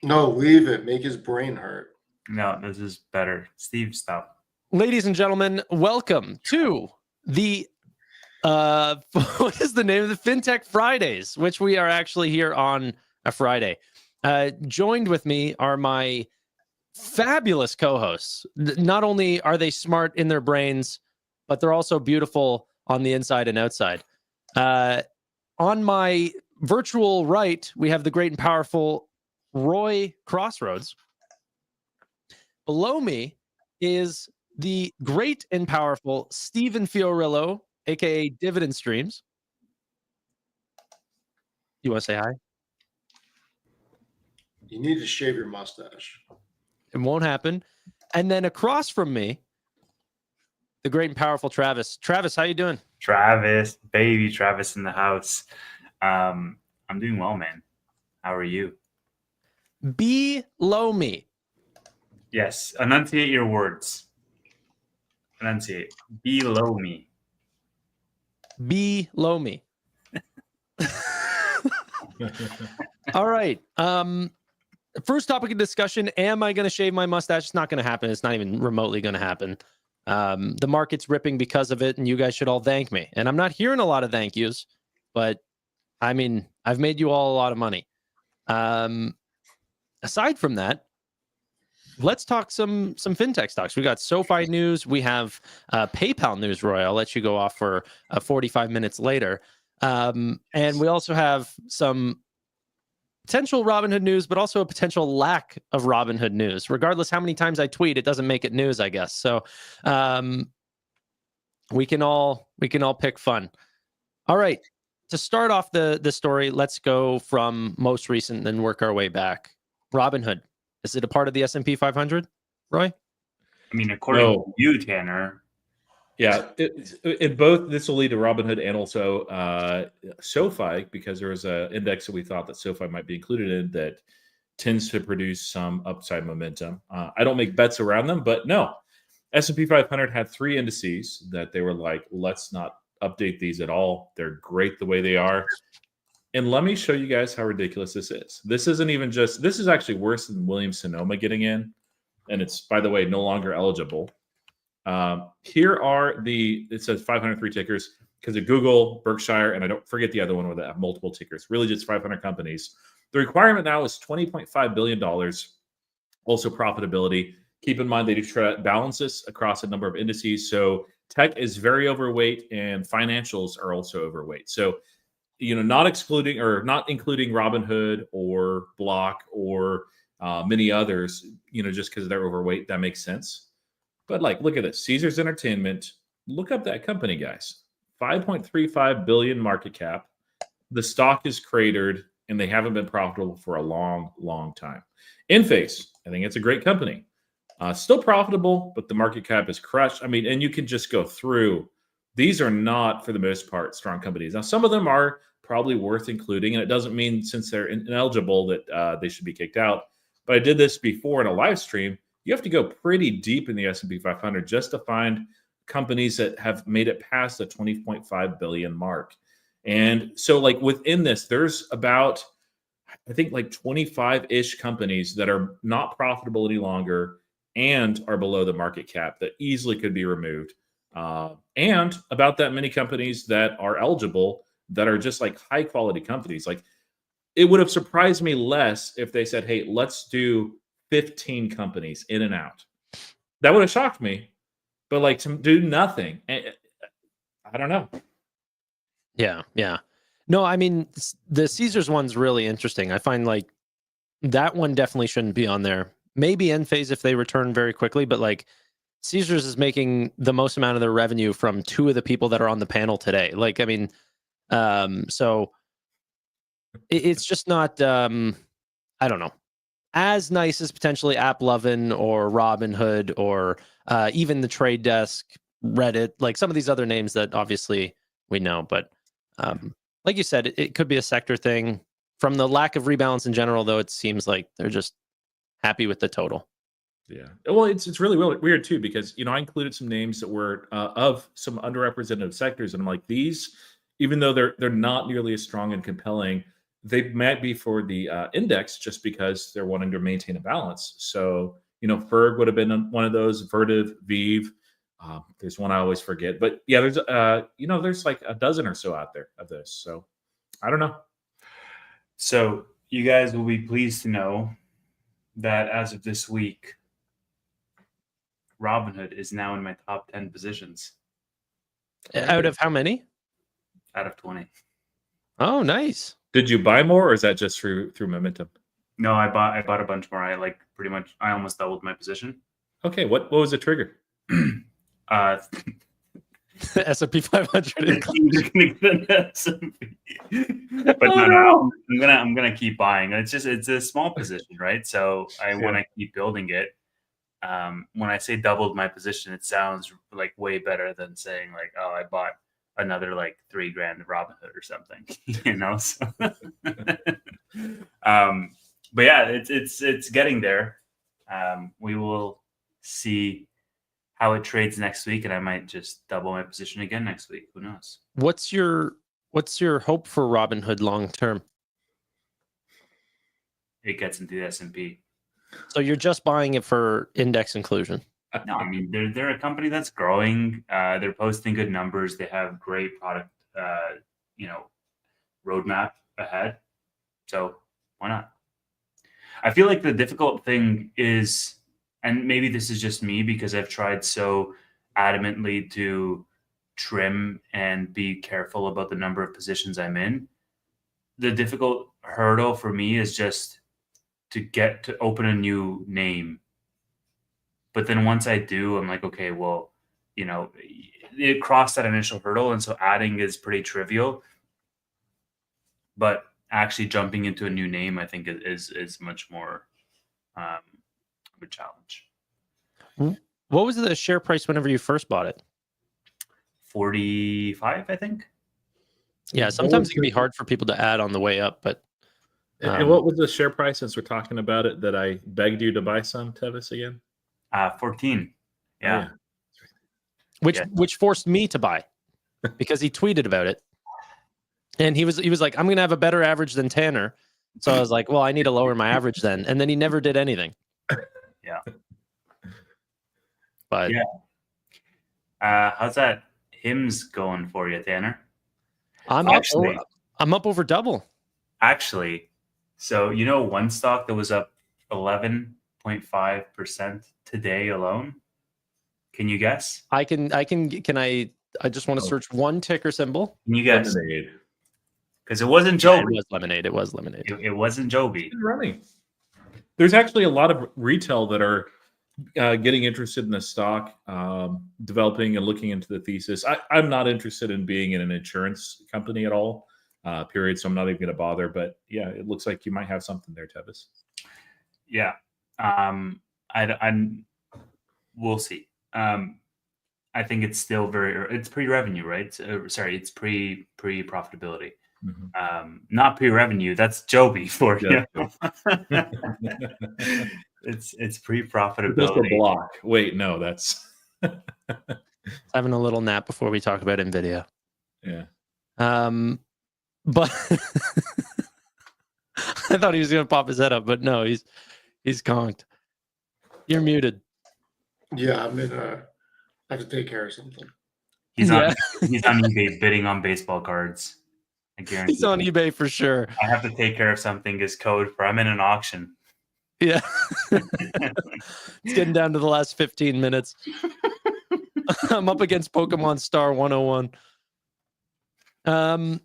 No, leave it. Make his brain hurt. No, this is better. Steve, stop. Ladies and gentlemen, welcome to the what is the name of the Fintech Fridays, which we are actually here on a Friday. Joined with me are my fabulous co-hosts. Not only are they smart in their brains, but they're also beautiful on the inside and outside. On my virtual right, we have the great and powerful Roy Crossroads. Below me is the great and powerful Stephen Fiorillo, aka Dividend Streams. You want to say hi? You need to shave your mustache. It won't happen. And then across from me, the great and powerful Travis. Travis, how you doing? Travis, baby Travis in the house. I'm doing well, man. How are you? Below me. Yes, enunciate your words. Enunciate. Below me. Below me. All right. First topic of discussion, am I going to shave my mustache? It's not going to happen. It's not even remotely going to happen. The market's ripping because of it, and you guys should all thank me. And I'm not hearing a lot of thank yous, but I mean, I've made you all a lot of money. Aside from that, let's talk some fintech stocks. We got Sofi news. We have PayPal news, Roy. I'll let you go off for 45 minutes later. And we also have some potential Robinhood news, but also a potential lack of Robinhood news. Regardless how many times I tweet, it doesn't make it news, I guess. So we can all pick fun. All right. To start off the story, let's go from most recent, then work our way back. Robinhood. Is it a part of the S&P 500, Roy? I mean, according to you, Tanner. Yeah, it both. This will lead to Robinhood and also SoFi, because there was an index that we thought that SoFi might be included in that tends to produce some upside momentum. I don't make bets around them, but no. S&P 500 had 3 indices that they were like, let's not update these at all. They're great the way they are. And let me show you guys how ridiculous this is. This isn't even just, this is actually worse than Williams-Sonoma getting in. And it's, by the way, no longer eligible. Here are it says 503 tickers because of Google, Berkshire, and I don't forget the other one where they have multiple tickers. Really just 500 companies. The requirement now is $20.5 billion. Also profitability. Keep in mind they do balance this across a number of indices. So tech is very overweight and financials are also overweight. So not including Robinhood or Block or many others, just because they're overweight, that makes sense. But look at this. Caesars Entertainment, look up that company, guys. 5.35 billion market cap. The stock is cratered and they haven't been profitable for a long, long time. Enphase, I think it's a great company. Still profitable, but the market cap is crushed. I mean, and you can just go through. These are not, for the most part, strong companies. Now, some of them are probably worth including, and it doesn't mean since they're ineligible that they should be kicked out. But I did this before in a live stream. You have to go pretty deep in the S&P 500 just to find companies that have made it past the 20.5 billion mark. And so within this, there's about, I think 25-ish companies that are not profitable any longer and are below the market cap that easily could be removed. And about that many companies that are eligible that are just high quality companies. It would have surprised me less if they said, hey, let's do 15 companies in and out. That would have shocked me. But to do nothing, I don't know. Yeah. No, I mean, the Caesars one's really interesting. I find that one definitely shouldn't be on there. Maybe Enphase if they return very quickly, but Caesars is making the most amount of their revenue from 2 of the people that are on the panel today. So it's just not, I don't know, as nice as potentially AppLovin or Robinhood or even the Trade Desk, Reddit, some of these other names that obviously we know. But like you said, it could be a sector thing. From the lack of rebalance in general, though, it seems like they're just happy with the total. Yeah. Well, it's really weird too, because, I included some names that were of some underrepresented sectors. And I'm like, these, even though they're not nearly as strong and compelling, they might be for the index just because they're wanting to maintain a balance. So, Ferg would have been one of those, Vertiv, Vive. There's one I always forget, but yeah, there's like a dozen or so out there of this. So I don't know. So you guys will be pleased to know that as of this week, Robinhood is now in my top 10 positions Out of how many? out of 20. Oh, nice. Did you buy more, or is that just through momentum? No, I bought a bunch more. I almost doubled my position. Okay, what was the trigger? S&P 500. But no, I'm gonna keep buying. It's a small position, right? So I want to keep building it. When I say doubled my position, it sounds like way better than saying like, oh, I bought another like $3,000 of Robinhood or something, So, but yeah, it's getting there. We will see how it trades next week, and I might just double my position again next week. Who knows? What's your hope for Robinhood long term? It gets into the S&P. So you're just buying it for index inclusion? No, I mean they're a company that's growing. They're posting good numbers. They have great product, roadmap ahead. So why not? I feel like the difficult thing is, and maybe this is just me because I've tried so adamantly to trim and be careful about the number of positions I'm in. The difficult hurdle for me is just to get to open a new name. But then once I do, I'm like, okay, well, it crossed that initial hurdle. And so adding is pretty trivial. But actually jumping into a new name, I think is much more of a challenge. What was the share price whenever you first bought it? 45, I think. Yeah, sometimes it can be hard for people to add on the way up, but and what was the share price, since we're talking about it, that I begged you to buy some, Tevis, again? 14. Yeah. Which forced me to buy because he tweeted about it. And he was like, I'm gonna have a better average than Tanner. So I was like, well, I need to lower my average then. And then he never did anything. Yeah. But yeah. How's that hymns going for you, Tanner? I'm up over double. Actually, so one stock that was up 11.5% today alone. Can you guess? I just want to search one ticker symbol. Can you guess? Lemonade. Because it wasn't Joby. It was lemonade. It wasn't Joby. Running. There's actually a lot of retail that are getting interested in the stock, developing and looking into the thesis. I'm not interested in being in an insurance company at all, period. So I'm not even going to bother. But yeah, it looks like you might have something there, Tevis. Yeah. We'll see. I think it's still it's pre-revenue, right? It's pre-profitability. Mm-hmm. Not pre-revenue. That's Joby for you. It's pre-profitability. Just a block. Wait, no, that's having a little nap before we talk about Nvidia. Yeah. But I thought he was gonna pop his head up, but no, he's conked. You're muted. Yeah, I have to take care of something. He's on eBay bidding on baseball cards. I guarantee he's on eBay for sure. I have to take care of something is code for I'm in an auction. Yeah. It's getting down to the last 15 minutes. I'm up against Pokemon Star 101.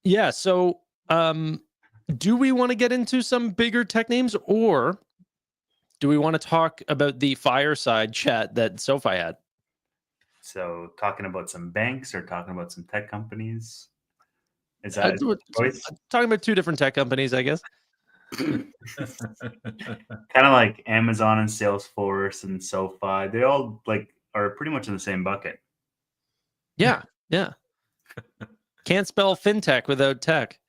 Yeah, so do we want to get into some bigger tech names, or do we want to talk about the Fireside chat that Sofi had? So talking about some banks or talking about some tech companies? Is that talking about two different tech companies, I guess? Kind of like Amazon and Salesforce and Sofi. They all are pretty much in the same bucket. Yeah. Can't spell fintech without tech.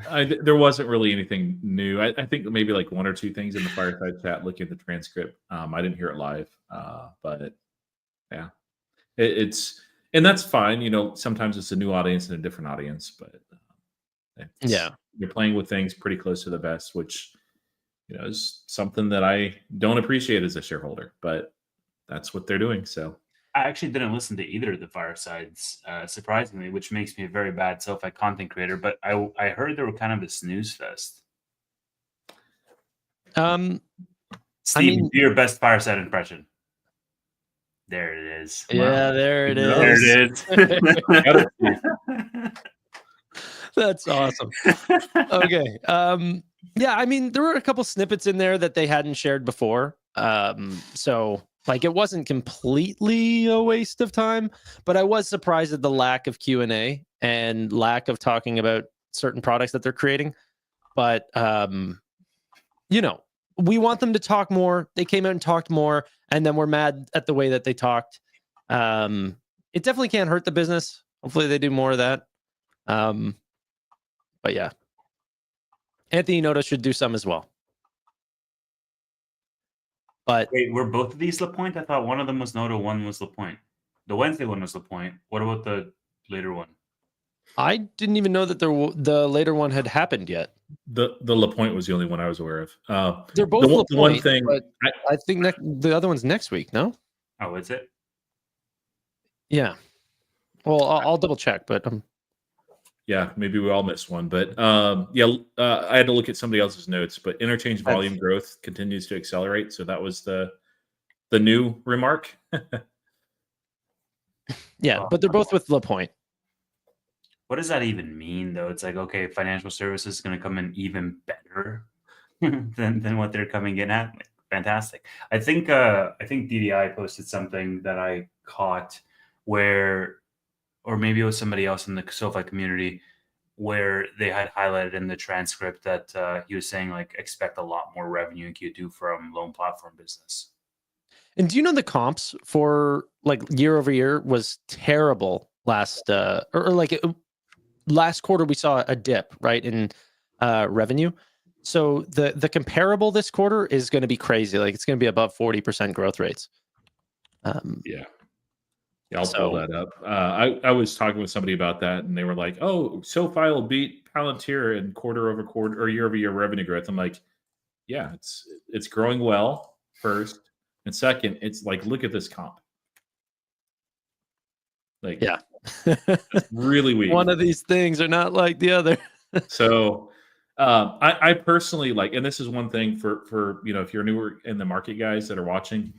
There wasn't really anything new. I think maybe like one or two things in the Fireside chat. Looking at the transcript, I didn't hear it live, but yeah, and that's fine. Sometimes it's a new audience and a different audience, but yeah, they're playing with things pretty close to the vest, which is something that I don't appreciate as a shareholder, but that's what they're doing. So I actually didn't listen to either of the Firesides, surprisingly, which makes me a very bad Sofi content creator. But I heard they were kind of a snooze fest. Steve, do your best Fireside impression. There it is. Yeah, there it is. There it is. That's awesome. Okay. Yeah, I mean, there were a couple snippets in there that they hadn't shared before. So like it wasn't completely a waste of time, but I was surprised at the lack of Q&A and lack of talking about certain products that they're creating. But we want them to talk more. They came out and talked more, and then we're mad at the way that they talked. It definitely can't hurt the business. Hopefully they do more of that. But yeah, Anthony Noto should do some as well. But wait, were both of these LaPointe? I thought one of them was Noto, one was LaPointe. The Wednesday one was LaPointe. What about the later one? I didn't even know that the later one had happened yet. The LaPointe was the only one I was aware of. They're both LaPointe, the one thing, but I think the other one's next week. No? Oh, is it? Yeah. Well, I'll double check, but yeah, maybe we all missed one, but I had to look at somebody else's notes. But interchange volume growth continues to accelerate, so that was the new remark. Yeah, but they're both with LaPointe. What does that even mean, though? It's like, okay, financial services is going to come in even better than what they're coming in at. Like, fantastic. I think DDI posted something that I caught where, or maybe it was somebody else in the SoFi community, where they had highlighted in the transcript that he was saying like expect a lot more revenue in Q2 from loan platform business. And do you know the comps for like year over year was terrible last last quarter we saw a dip, right, in revenue. So the comparable this quarter is going to be crazy. Like it's going to be above 40% growth rates. Yeah, I'll pull that up. I was talking with somebody about that, and they were like, "Oh, SoFi will beat Palantir in quarter over quarter or year over year revenue growth." I'm like, "Yeah, it's growing well first, and second, it's like look at this comp. Like, yeah, it's really weak. One of these things are not like the other." So, I personally like, and this is one thing for if you're newer in the market, guys that are watching.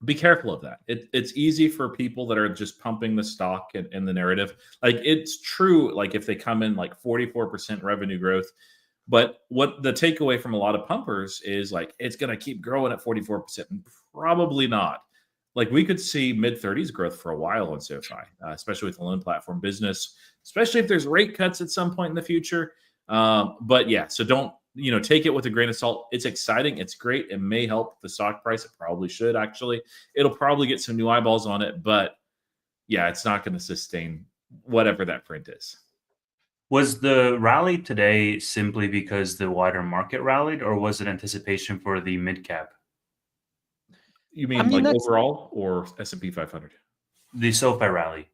Be careful of that. It's easy for people that are just pumping the stock and the narrative. Like it's true, like if they come in like 44% revenue growth, but what the takeaway from a lot of pumpers is like it's going to keep growing at 44%. Probably not. Like we could see mid-30s growth for a while on SoFi, especially with the loan platform business, especially if there's rate cuts at some point in the future. But yeah, so don't take it with a grain of salt. It's exciting. It's great. It may help the stock price. It probably should, actually. It'll probably get some new eyeballs on it. But yeah, it's not going to sustain whatever that print is. Was the rally today simply because the wider market rallied, or was it anticipation for the mid cap? You mean overall or S&P 500? The SoFi rally.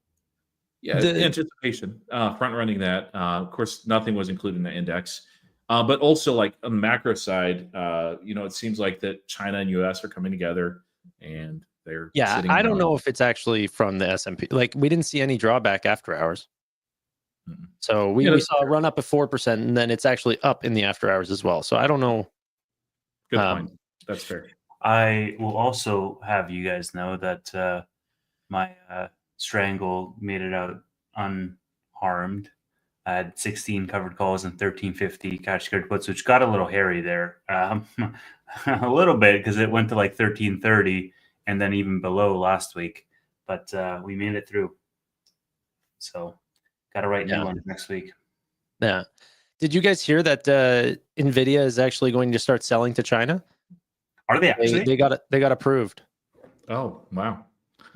Yeah, the anticipation, front running that. Of course, nothing was included in the index. But also, like on the macro side, it seems like that China and U.S. are coming together, and they're I don't know if it's actually from the S&P. Like we didn't see any drawback after hours, so we saw a run up of 4%, and then it's actually up in the after hours as well. So I don't know. Good point. That's fair. I will also have you guys know that my strangle made it out unharmed. I had 16 covered calls and 1350 cash secured puts, which got a little hairy there, a little bit because it went to like 1330 and then even below last week. But we made it through. So got to write new ones next week. Yeah. Did you guys hear that Nvidia is actually going to start selling to China? Are they actually? They got approved. Oh, wow.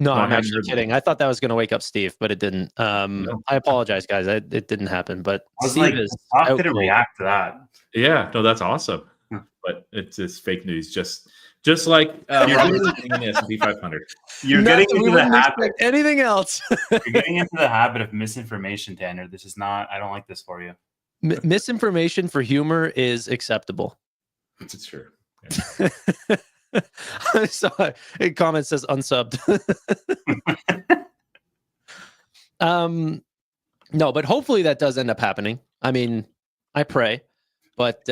No, I'm actually kidding. I thought that was going to wake up Steve, but it didn't. I apologize, guys. It didn't happen. But I was like, how did it react to that? Yeah, no, that's awesome. But it's just fake news, just like in the S&P 500. You're getting into the habit. Anything else? You're getting into the habit of misinformation, Tanner. This is not. I don't like this for you. Misinformation for humor is acceptable. It's true. I saw a comment says unsubbed. No, but hopefully that does end up happening. I mean, I pray, but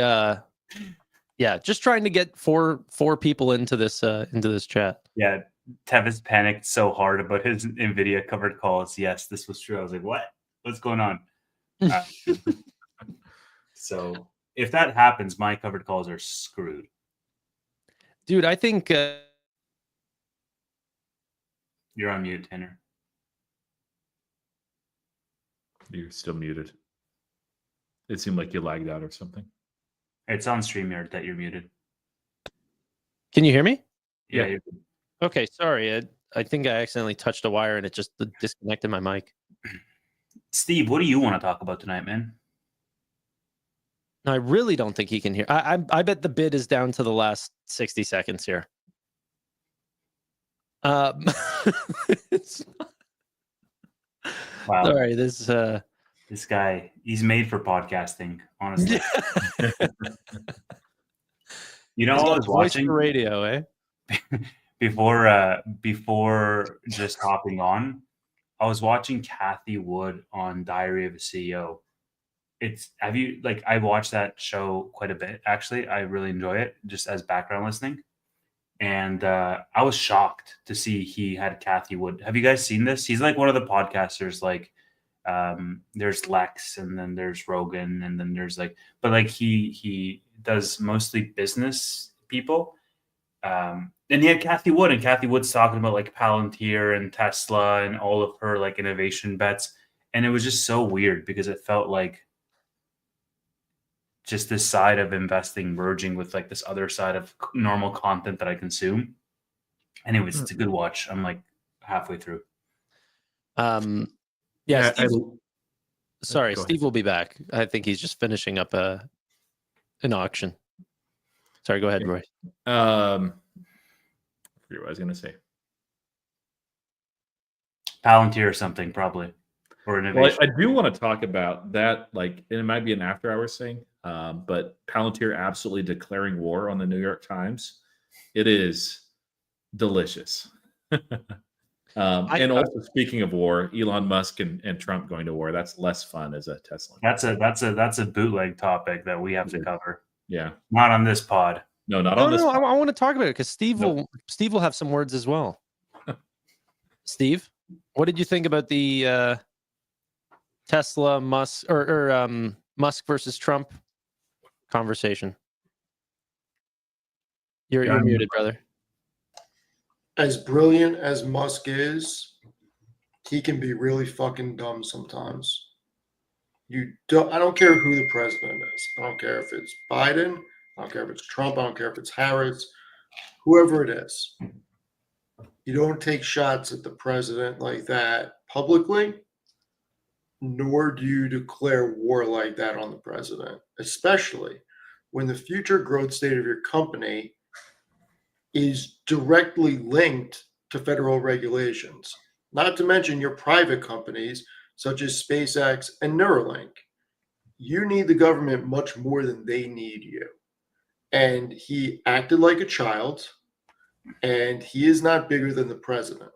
yeah, just trying to get four people into this chat. Yeah, Tevis panicked so hard about his Nvidia covered calls. Yes, this was true. I was like, what? What's going on? So if that happens, my covered calls are screwed. Dude, I think You're on mute, Tanner. You're still muted. It seemed like you lagged out or something. It's on StreamYard that you're muted. Can you hear me? Yeah. Yeah. You're good. Okay, sorry. I think I accidentally touched a wire and it just disconnected my mic. Steve, what do you want to talk about tonight, man? No, I really don't think he can hear. I bet the bid is down to the last 60 seconds here. It's, Wow. sorry, this This guy, he's made for podcasting, honestly. You know, he's I got was voice watching for radio, eh? before just hopping on, I was watching Kathy Wood on Diary of a CEO. I watched that show quite a bit, actually. I really enjoy it just as background listening. And I was shocked to see he had Kathy Wood. Have you guys seen this? He's like one of the podcasters, like there's Lex and then there's Rogan and then there's he does mostly business people. And he had Kathy Wood, and Kathy Wood's talking about like Palantir and Tesla and all of her like innovation bets. And it was just so weird because it felt like just this side of investing merging with like this other side of normal content that I consume. Anyways, it's a good watch. I'm like halfway through. Yeah, Steve, sorry, Go Steve ahead. will be back. I think he's just finishing up an auction. Sorry, go ahead, Roy. I forget what I was going to say. Palantir or something, probably. Or Well, innovation. I do want to talk about that. Like, it might be an after-hours thing, but Palantir absolutely declaring war on the New York Times. It is delicious. And also, speaking of war, Elon Musk and Trump going to war. That's less fun as a Tesla. That's a bootleg topic that we have to cover. Yeah. Not on this pod. No, not on this. I want to talk about it because Steve will have some words as well. Steve, what did you think about the Tesla Musk or Musk versus Trump conversation? You're muted, brother. As brilliant as Musk is, he can be really fucking dumb sometimes. I don't care who the president is. I don't care if it's Biden. I don't care if it's Trump. I don't care if it's Harris. Whoever it is. You don't take shots at the president like that publicly, nor do you declare war like that on the president, especially when the future growth state of your company is directly linked to federal regulations, not to mention your private companies such as SpaceX and Neuralink. You need the government much more than they need you. And he acted like a child, and he is not bigger than the president.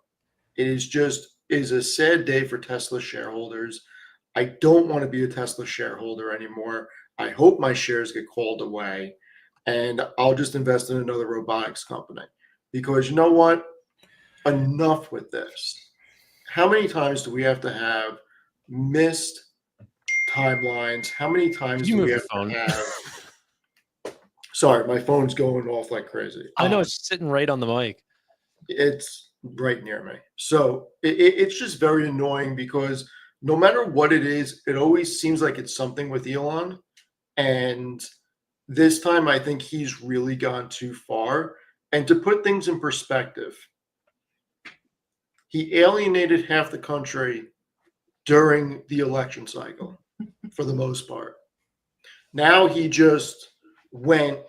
It is a sad day for Tesla shareholders. I don't want to be a Tesla shareholder anymore. I hope my shares get called away, and I'll just invest in another robotics company. Because you know what? Enough with this. How many times do we have to have missed timelines? How many times do we have to have... Sorry, my phone's going off like crazy. I know it's sitting right on the mic. It's right near me. So it's just very annoying because no matter what it is, it always seems like it's something with Elon. And this time, I think he's really gone too far. And to put things in perspective, he alienated half the country during the election cycle for the most part. Now he just went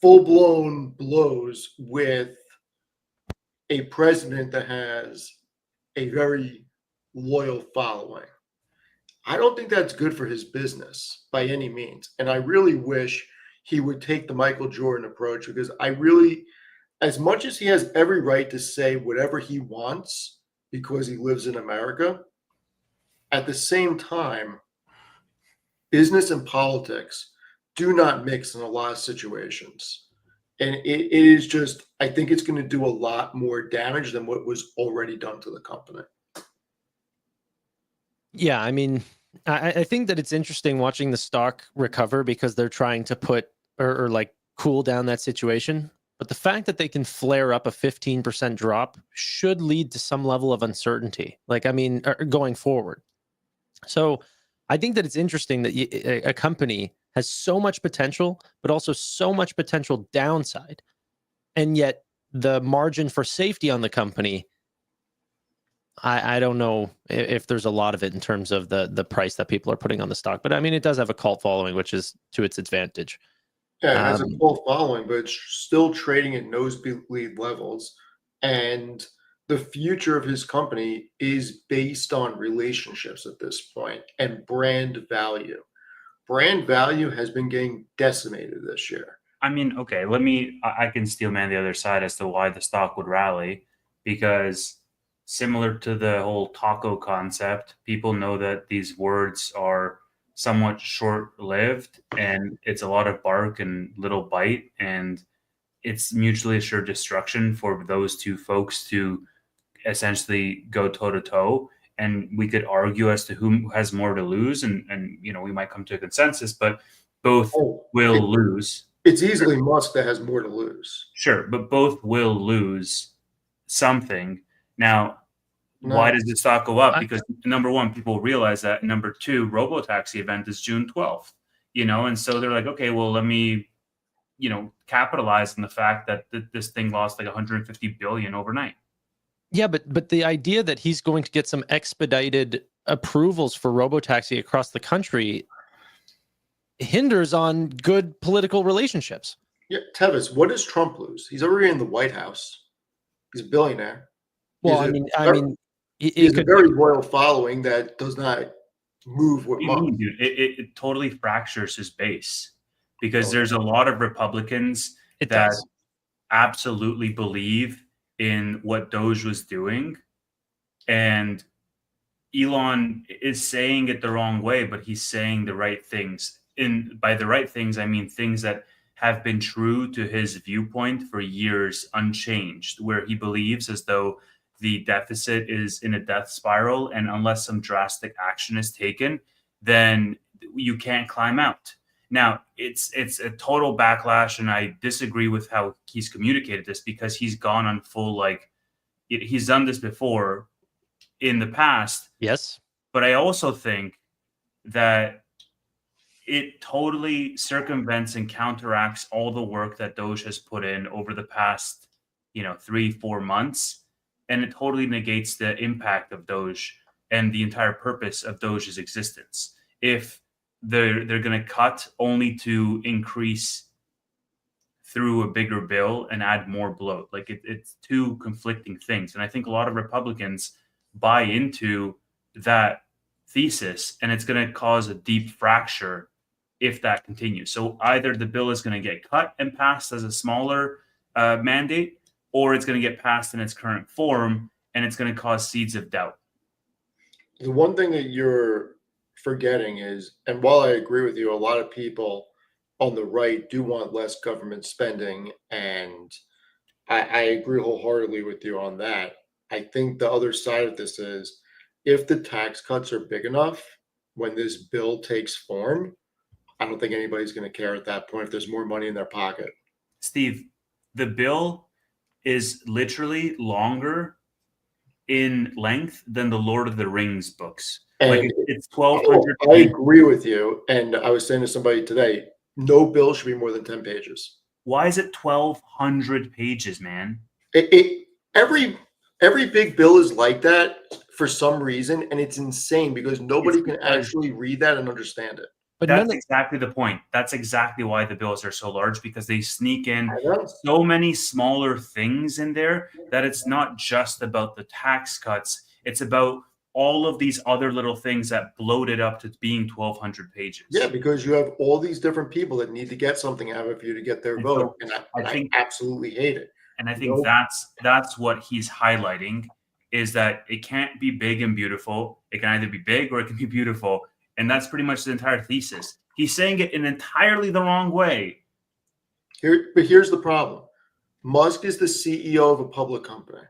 full-blown blows with a president that has a very loyal following. I don't think that's good for his business by any means. And I really wish he would take the Michael Jordan approach, because I really, as much as he has every right to say whatever he wants because he lives in America, at the same time, business and politics do not mix in a lot of situations. And it is just, I think it's going to do a lot more damage than what was already done to the company. Yeah, I mean, I think that it's interesting watching the stock recover because they're trying to put or like cool down that situation. But the fact that they can flare up a 15% drop should lead to some level of uncertainty. Like, I mean, going forward. So I think that it's interesting that a company has so much potential, but also so much potential downside. And yet the margin for safety on the company, I don't know if there's a lot of it in terms of the price that people are putting on the stock. But I mean, it does have a cult following, which is to its advantage. Yeah, it has a full following, but it's still trading at nosebleed levels. And the future of his company is based on relationships at this point and brand value. Brand value has been getting decimated this year. I mean, okay, I can steel man the other side as to why the stock would rally, because similar to the whole taco concept, people know that these words are somewhat short-lived and it's a lot of bark and little bite, and it's mutually assured destruction for those two folks to essentially go toe-to-toe. And we could argue as to who has more to lose, and we might come to a consensus, but both will lose. It's easily Musk that has more to lose. Sure, but both will lose something. Now, why does the stock go up? Because number one, people realize that. Number two, Robotaxi event is June 12th, and so they're like, okay, well, let me, capitalize on the fact that this thing lost like 150 billion overnight. Yeah, but the idea that he's going to get some expedited approvals for Robotaxi across the country hinders on good political relationships. Yeah, Tevis, what does Trump lose? He's already in the White House. He's a billionaire. Well, He has a very royal following that does not move with Musk. It totally fractures his base, because there's a lot of Republicans that absolutely believe in what Doge was doing, and Elon is saying it the wrong way, but he's saying the right things. And by the right things, I mean things that have been true to his viewpoint for years, unchanged, where he believes as though the deficit is in a death spiral, and unless some drastic action is taken, then you can't climb out. Now, it's a total backlash, and I disagree with how he's communicated this, because he's gone on full, he's done this before in the past. Yes. But I also think that it totally circumvents and counteracts all the work that Doge has put in over the past, 3-4 months. And it totally negates the impact of Doge and the entire purpose of Doge's existence. If they're going to cut only to increase through a bigger bill and add more bloat, it's two conflicting things. And I think a lot of Republicans buy into that thesis, and it's going to cause a deep fracture if that continues. So either the bill is going to get cut and passed as a smaller mandate, or it's going to get passed in its current form, and it's going to cause seeds of doubt. The one thing that you're forgetting is, and while I agree with you, a lot of people on the right do want less government spending, and I agree wholeheartedly with you on that. I think the other side of this is, if the tax cuts are big enough when this bill takes form, I don't think anybody's going to care at that point if there's more money in their pocket. Steve, the bill is literally longer in length than the Lord of the Rings books. And it's 1,200. I agree with you. And I was saying to somebody today, no bill should be more than 10 pages. Why is it 1,200 pages, man? Every big bill is like that for some reason, and it's insane because nobody can actually read that and understand it. But that's exactly the point. That's exactly why the bills are so large, because they sneak in so many smaller things in there that it's not just about the tax cuts. It's about all of these other little things that bloated up to being 1,200 pages. Yeah, because you have all these different people that need to get something out of you to get their And vote, so and I think I absolutely hate it. And I think Nope. that's what he's highlighting, is that it can't be big and beautiful. It can either be big or it can be beautiful. And that's pretty much the entire thesis. He's saying it in entirely the wrong way. But here's the problem. Musk is the CEO of a public company.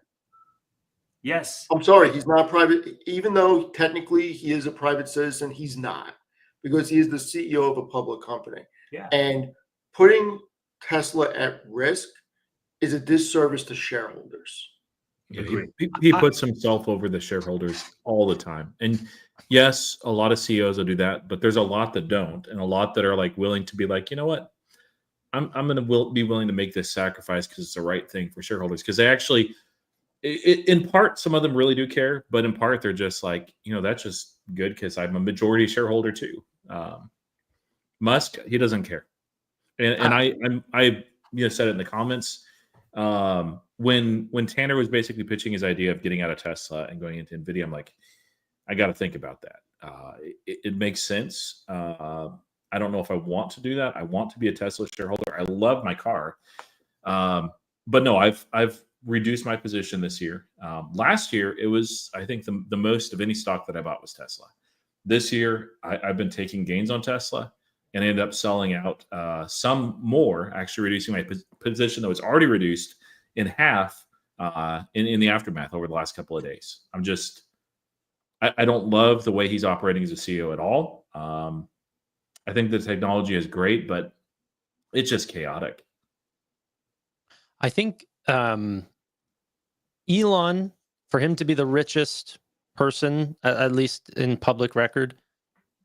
Yes. I'm sorry, he's not private. Even though technically he is a private citizen, he's not, because he is the CEO of a public company. Yeah. And putting Tesla at risk is a disservice to shareholders. He puts himself over the shareholders all the time. And yes, a lot of CEOs will do that, but there's a lot that don't, and a lot that are like willing to be like, you know what, I'm going to be willing to make this sacrifice because it's the right thing for shareholders. Because they actually, in part, some of them really do care, but in part, they're just like, that's just good because I'm a majority shareholder too. Musk, he doesn't care, and I said it in the comments. When Tanner was basically pitching his idea of getting out of Tesla and going into Nvidia, I'm like, I got to think about that. It makes sense. I don't know if I want to do that. I want to be a Tesla shareholder. I love my car, but no, I've reduced my position this year. Last year, it was, I think, the most of any stock that I bought was Tesla. This year, I've been taking gains on Tesla and ended up selling out some more, actually reducing my position that was already reduced in half in the aftermath over the last couple of days. I don't love the way he's operating as a CEO at all. I think the technology is great, but it's just chaotic. I think Elon, for him to be the richest person, at least in public record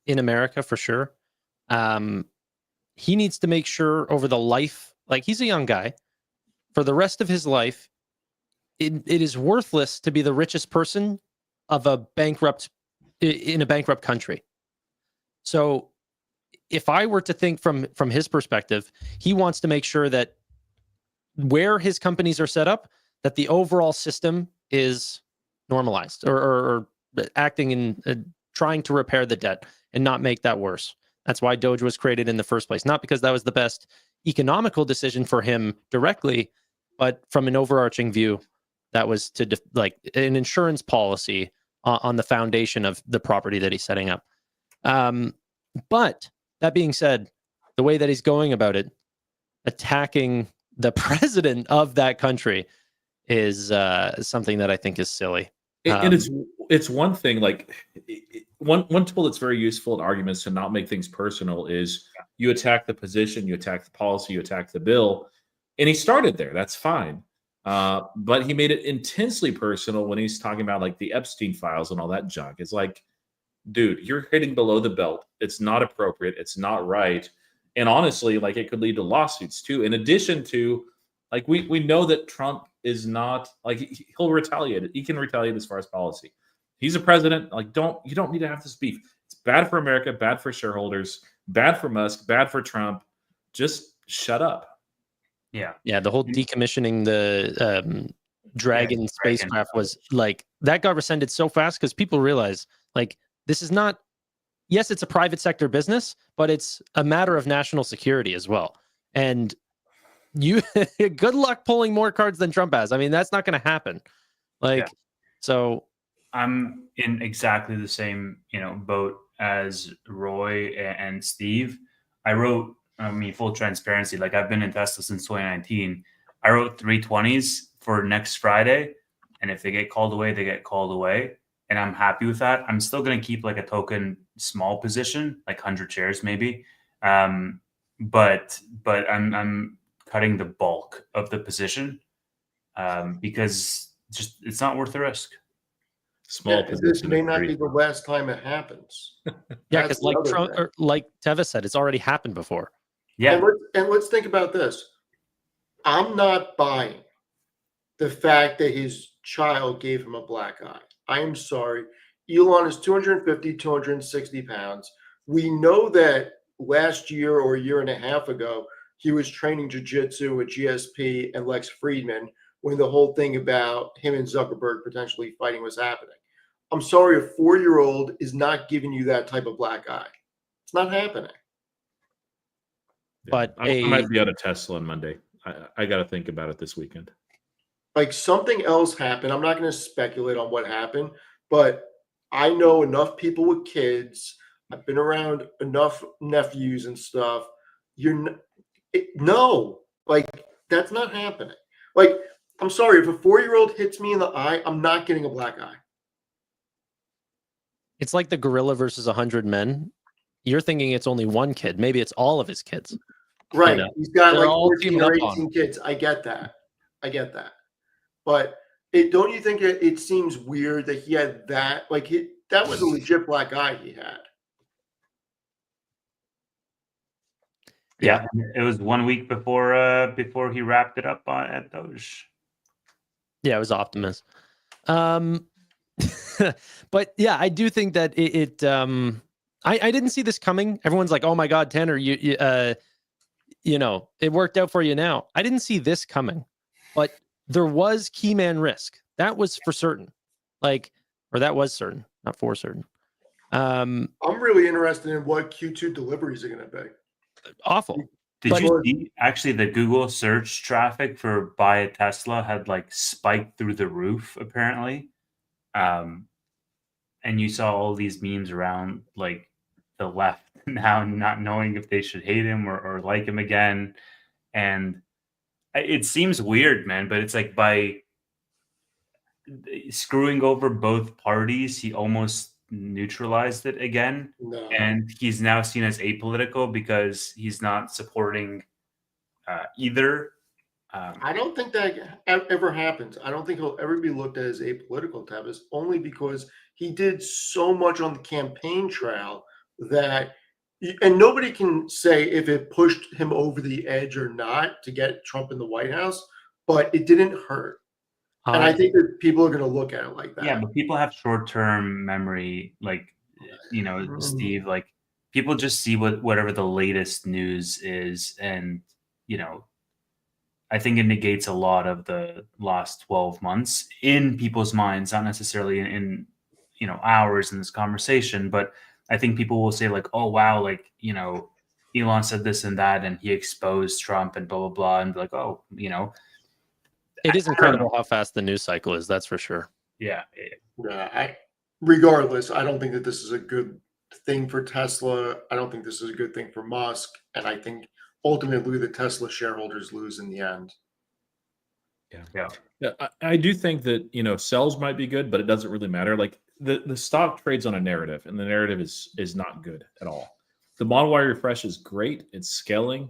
in America, for sure, he needs to make sure over the life, like he's a young guy, for the rest of his life, it is worthless to be the richest person of a bankrupt in a bankrupt country. So if I were to think from his perspective, he wants to make sure that where his companies are set up, that the overall system is normalized or acting in trying to repair the debt and not make that worse. That's why Doge was created in the first place. Not because that was the best economical decision for him directly, but from an overarching view, that was to like an insurance policy on the foundation of the property that he's setting up. But that being said, the way that he's going about it, attacking the president of that country, is something that I think is silly. And it's one thing, like one tool that's very useful in arguments to not make things personal is you attack the position, you attack the policy, you attack the bill, and he started there. That's fine, but he made it intensely personal when he's talking about like the Epstein files and all that junk. It's like, dude, you're hitting below the belt. It's not appropriate. It's not right. And honestly, like it could lead to lawsuits too. In addition to, like we know that Trump is not like he'll retaliate. He can retaliate as far as policy. He's a president. Like you don't need to have this beef. It's bad for America, bad for shareholders, bad for Musk, bad for Trump. Just shut up. Yeah. Yeah. The whole decommissioning the Dragon spacecraft was like that got rescinded so fast because people realize like this is not. Yes, it's a private sector business, but it's a matter of national security as well. And you good luck pulling more cards than Trump has. I mean, that's not going to happen. So I'm in exactly the same, boat as Roy and Steve. I wrote, full transparency, like I've been in Tesla since 2019. I wrote 320s for next Friday. And if they get called away, they get called away. And I'm happy with that. I'm still going to keep like a token small position, like 100 shares maybe. But I'm cutting the bulk of the position because just it's not worth the risk. Small position. This may not be the last time it happens. Yeah, because like Trump, or like Teva said, it's already happened before. Yeah. And let's think about this. I'm not buying the fact that his child gave him a black eye. I am sorry. Elon is 250, 260 pounds. We know that last year or a year and a half ago, he was training jiu-jitsu with GSP and Lex Friedman when the whole thing about him and Zuckerberg potentially fighting was happening. I'm sorry, a 4-year-old is not giving you that type of black eye. It's not happening. But I might be out of Tesla on Monday. I got to think about it this weekend. Like something else happened. I'm not going to speculate on what happened, but I know enough people with kids. I've been around enough nephews and stuff. No, like that's not happening. Like, I'm sorry, if a 4-year-old hits me in the eye, I'm not getting a black eye. it's like the gorilla versus 100 men. You're thinking it's only one kid. Maybe it's all of his kids. Right. know, He's got they're like all 14 teaming or up on 18 kids. I get that. But don't you think it seems weird that he had that? Like that was a legit black eye he had. Yeah, it was 1 week before he wrapped it up at Doge. Yeah, it was Optimus. But yeah, I do think that I didn't see this coming. Everyone's like, "Oh my God, Tanner, you know, it worked out for you now." I didn't see this coming, but there was key man risk. That was for certain. That was certain, not for certain. I'm really interested in what Q2 deliveries are going to be. Awful. Did you see actually the Google search traffic for buy a Tesla had like spiked through the roof apparently? And you saw all these memes around like the left now not knowing if they should hate him or like him again. And it seems weird, man, but it's like by screwing over both parties, he almost neutralized it again. No. And he's now seen as apolitical because he's not supporting either. I don't think that ever happens. I don't think he'll ever be looked at as apolitical, Tavis, only because he did so much on the campaign trail that, and nobody can say if it pushed him over the edge or not to get Trump in the White House, but it didn't hurt. And I think that people are going to look at it like that. Yeah, but people have short-term memory, like, you know, Steve, like people just see whatever the latest news is. And, you know, I think it negates a lot of the last 12 months in people's minds, not necessarily in you know, hours in this conversation, but I think people will say like, oh, wow, like, you know, Elon said this and that, and he exposed Trump and blah, blah, blah. And be like, oh, you know, It is incredible how fast the news cycle is. That's for sure. Yeah. Regardless, I don't think that this is a good thing for Tesla. I don't think this is a good thing for Musk. And I think ultimately the Tesla shareholders lose in the end. Yeah, I do think that, you know, sells might be good, but it doesn't really matter. Like the stock trades on a narrative, and the narrative is not good at all. The Model Y refresh is great. It's scaling.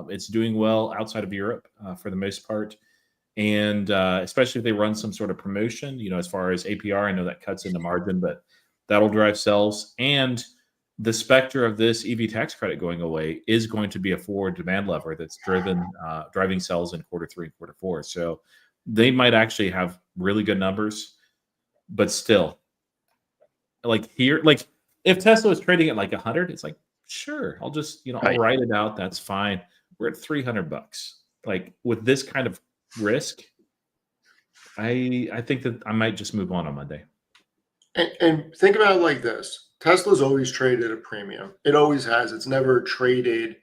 It's doing well outside of Europe for the most part. And especially if they run some sort of promotion, you know, as far as APR, I know that cuts into margin, but that'll drive sales. And the specter of this EV tax credit going away is going to be a forward demand lever that's driving sales in Q3 and Q4. So they might actually have really good numbers, but still, like here, like if Tesla is trading at like 100, it's like, sure, I'll just, you know, I'll write it out. That's fine. We're at $300. Like with this kind of risk, I think that I might just move on Monday. And think about it like this. Tesla's always traded at a premium. It always has. It's never traded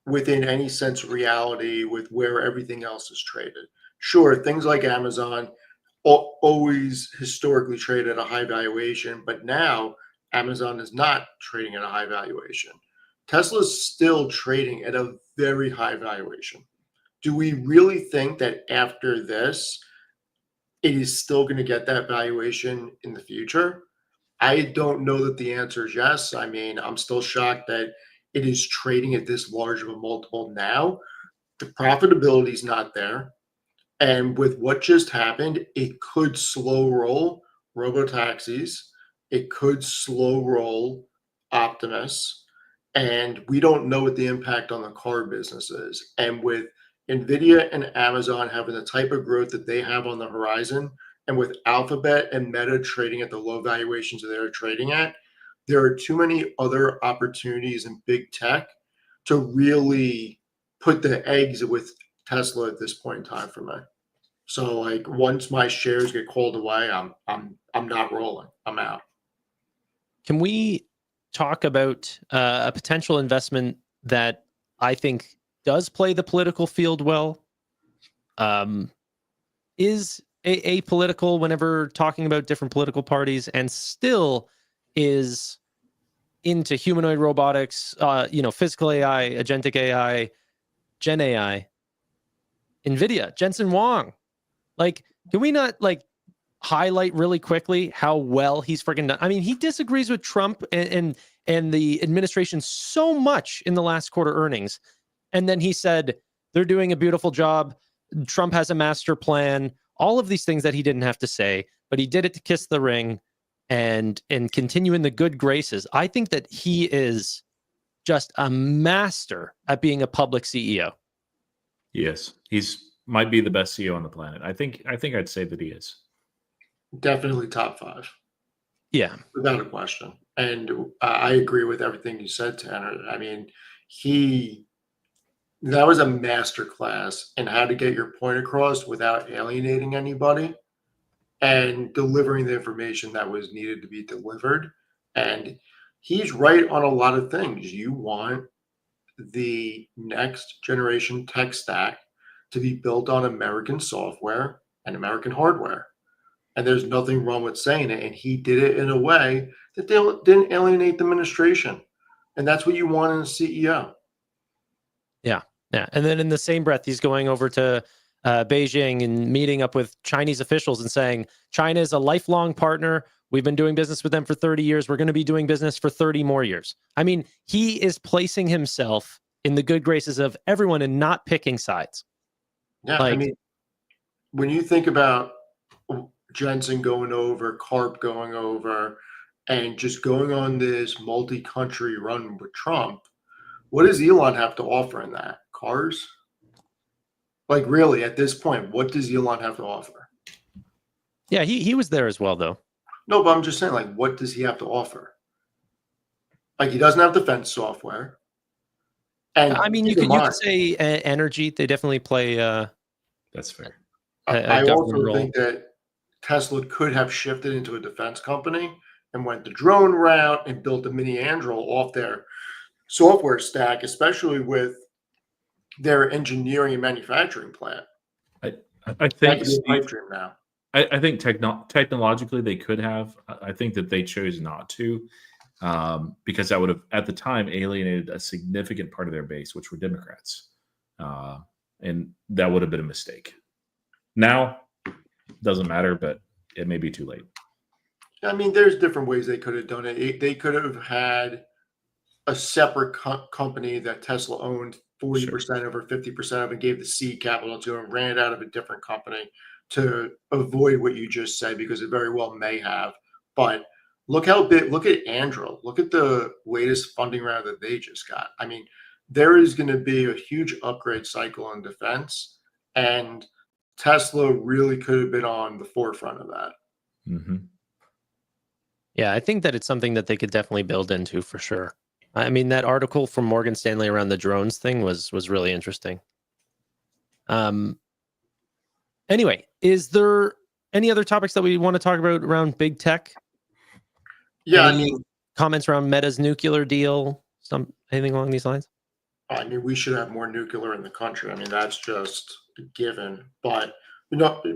within any sense of reality with where everything else is traded. Sure, things like Amazon always historically trade at a high valuation, but now Amazon is not trading at a high valuation. Tesla's still trading at a very high valuation. Do we really think that after this, it is still going to get that valuation in the future? I don't know that the answer is yes. I mean, I'm still shocked that it is trading at this large of a multiple now. The profitability is not there. And with what just happened, it could slow roll robotaxis. It could slow roll Optimus. And we don't know what the impact on the car business is. And with Nvidia and Amazon having the type of growth that they have on the horizon, and with Alphabet and Meta trading at the low valuations that they're trading at, there are too many other opportunities in big tech to really put the eggs with Tesla at this point in time for me. So like once my shares get called away, I'm not rolling. I'm out. Can we talk about a potential investment that I think does play the political field well? Is apolitical whenever talking about different political parties, and still is into humanoid robotics, physical AI, agentic AI, Gen AI, Nvidia, Jensen Huang. Like, can we not like highlight really quickly how well he's freaking done? I mean, he disagrees with Trump and the administration so much in the last quarter earnings, and then he said they're doing a beautiful job. Trump has a master plan. All of these things that he didn't have to say, but he did it to kiss the ring and continue in the good graces. I think that he is just a master at being a public CEO. Yes, he's might be the best CEO on the planet. I think I'd say that he is. Definitely top 5. Yeah. Without a question. And I agree with everything you said, Tanner. I mean, that was a master class in how to get your point across without alienating anybody and delivering the information that was needed to be delivered. And he's right on a lot of things. You want the next generation tech stack to be built on American software and American hardware. And there's nothing wrong with saying it. And he did it in a way that didn't alienate the administration. And that's what you want in a CEO. Yeah. Yeah. And then in the same breath, he's going over to Beijing and meeting up with Chinese officials and saying, China is a lifelong partner. We've been doing business with them for 30 years. We're going to be doing business for 30 more years. I mean, he is placing himself in the good graces of everyone and not picking sides. Yeah. Like, I mean, when you think about Jensen going over, Karp going over, and just going on this multi-country run with Trump, what does Elon have to offer in that? Cars? Like, really, at this point, what does Elon have to offer? yeah, he was there as well, though. No, but I'm just saying, like, what does he have to offer? Like, he doesn't have defense software. And I mean, you could say energy. They definitely play. That's fair. I also think that Tesla could have shifted into a defense company and went the drone route and built a mini Android off their software stack, especially with their engineering and manufacturing plant. I think That's a pipe dream now. I think technologically they could have. I think that they chose not to because that would have, at the time, alienated a significant part of their base, which were Democrats. And that would have been a mistake. Now, doesn't matter, but it may be too late. I mean, there's different ways they could have done it. They could have had a separate company that Tesla owned 40% of or 50% of and gave the seed capital to and ran it out of a different company to avoid what you just said, because it very well may have. But look at Andrew. Look at the latest funding round that they just got. I mean, there is going to be a huge upgrade cycle in defense, and Tesla really could have been on the forefront of that. Mm-hmm. Yeah, I think that it's something that they could definitely build into for sure. I mean, that article from Morgan Stanley around the drones thing was really interesting. Anyway, is there any other topics that we want to talk about around big tech? Yeah, any I mean, comments around Meta's nuclear deal? Anything along these lines? I mean, we should have more nuclear in the country. I mean, that's just a given. But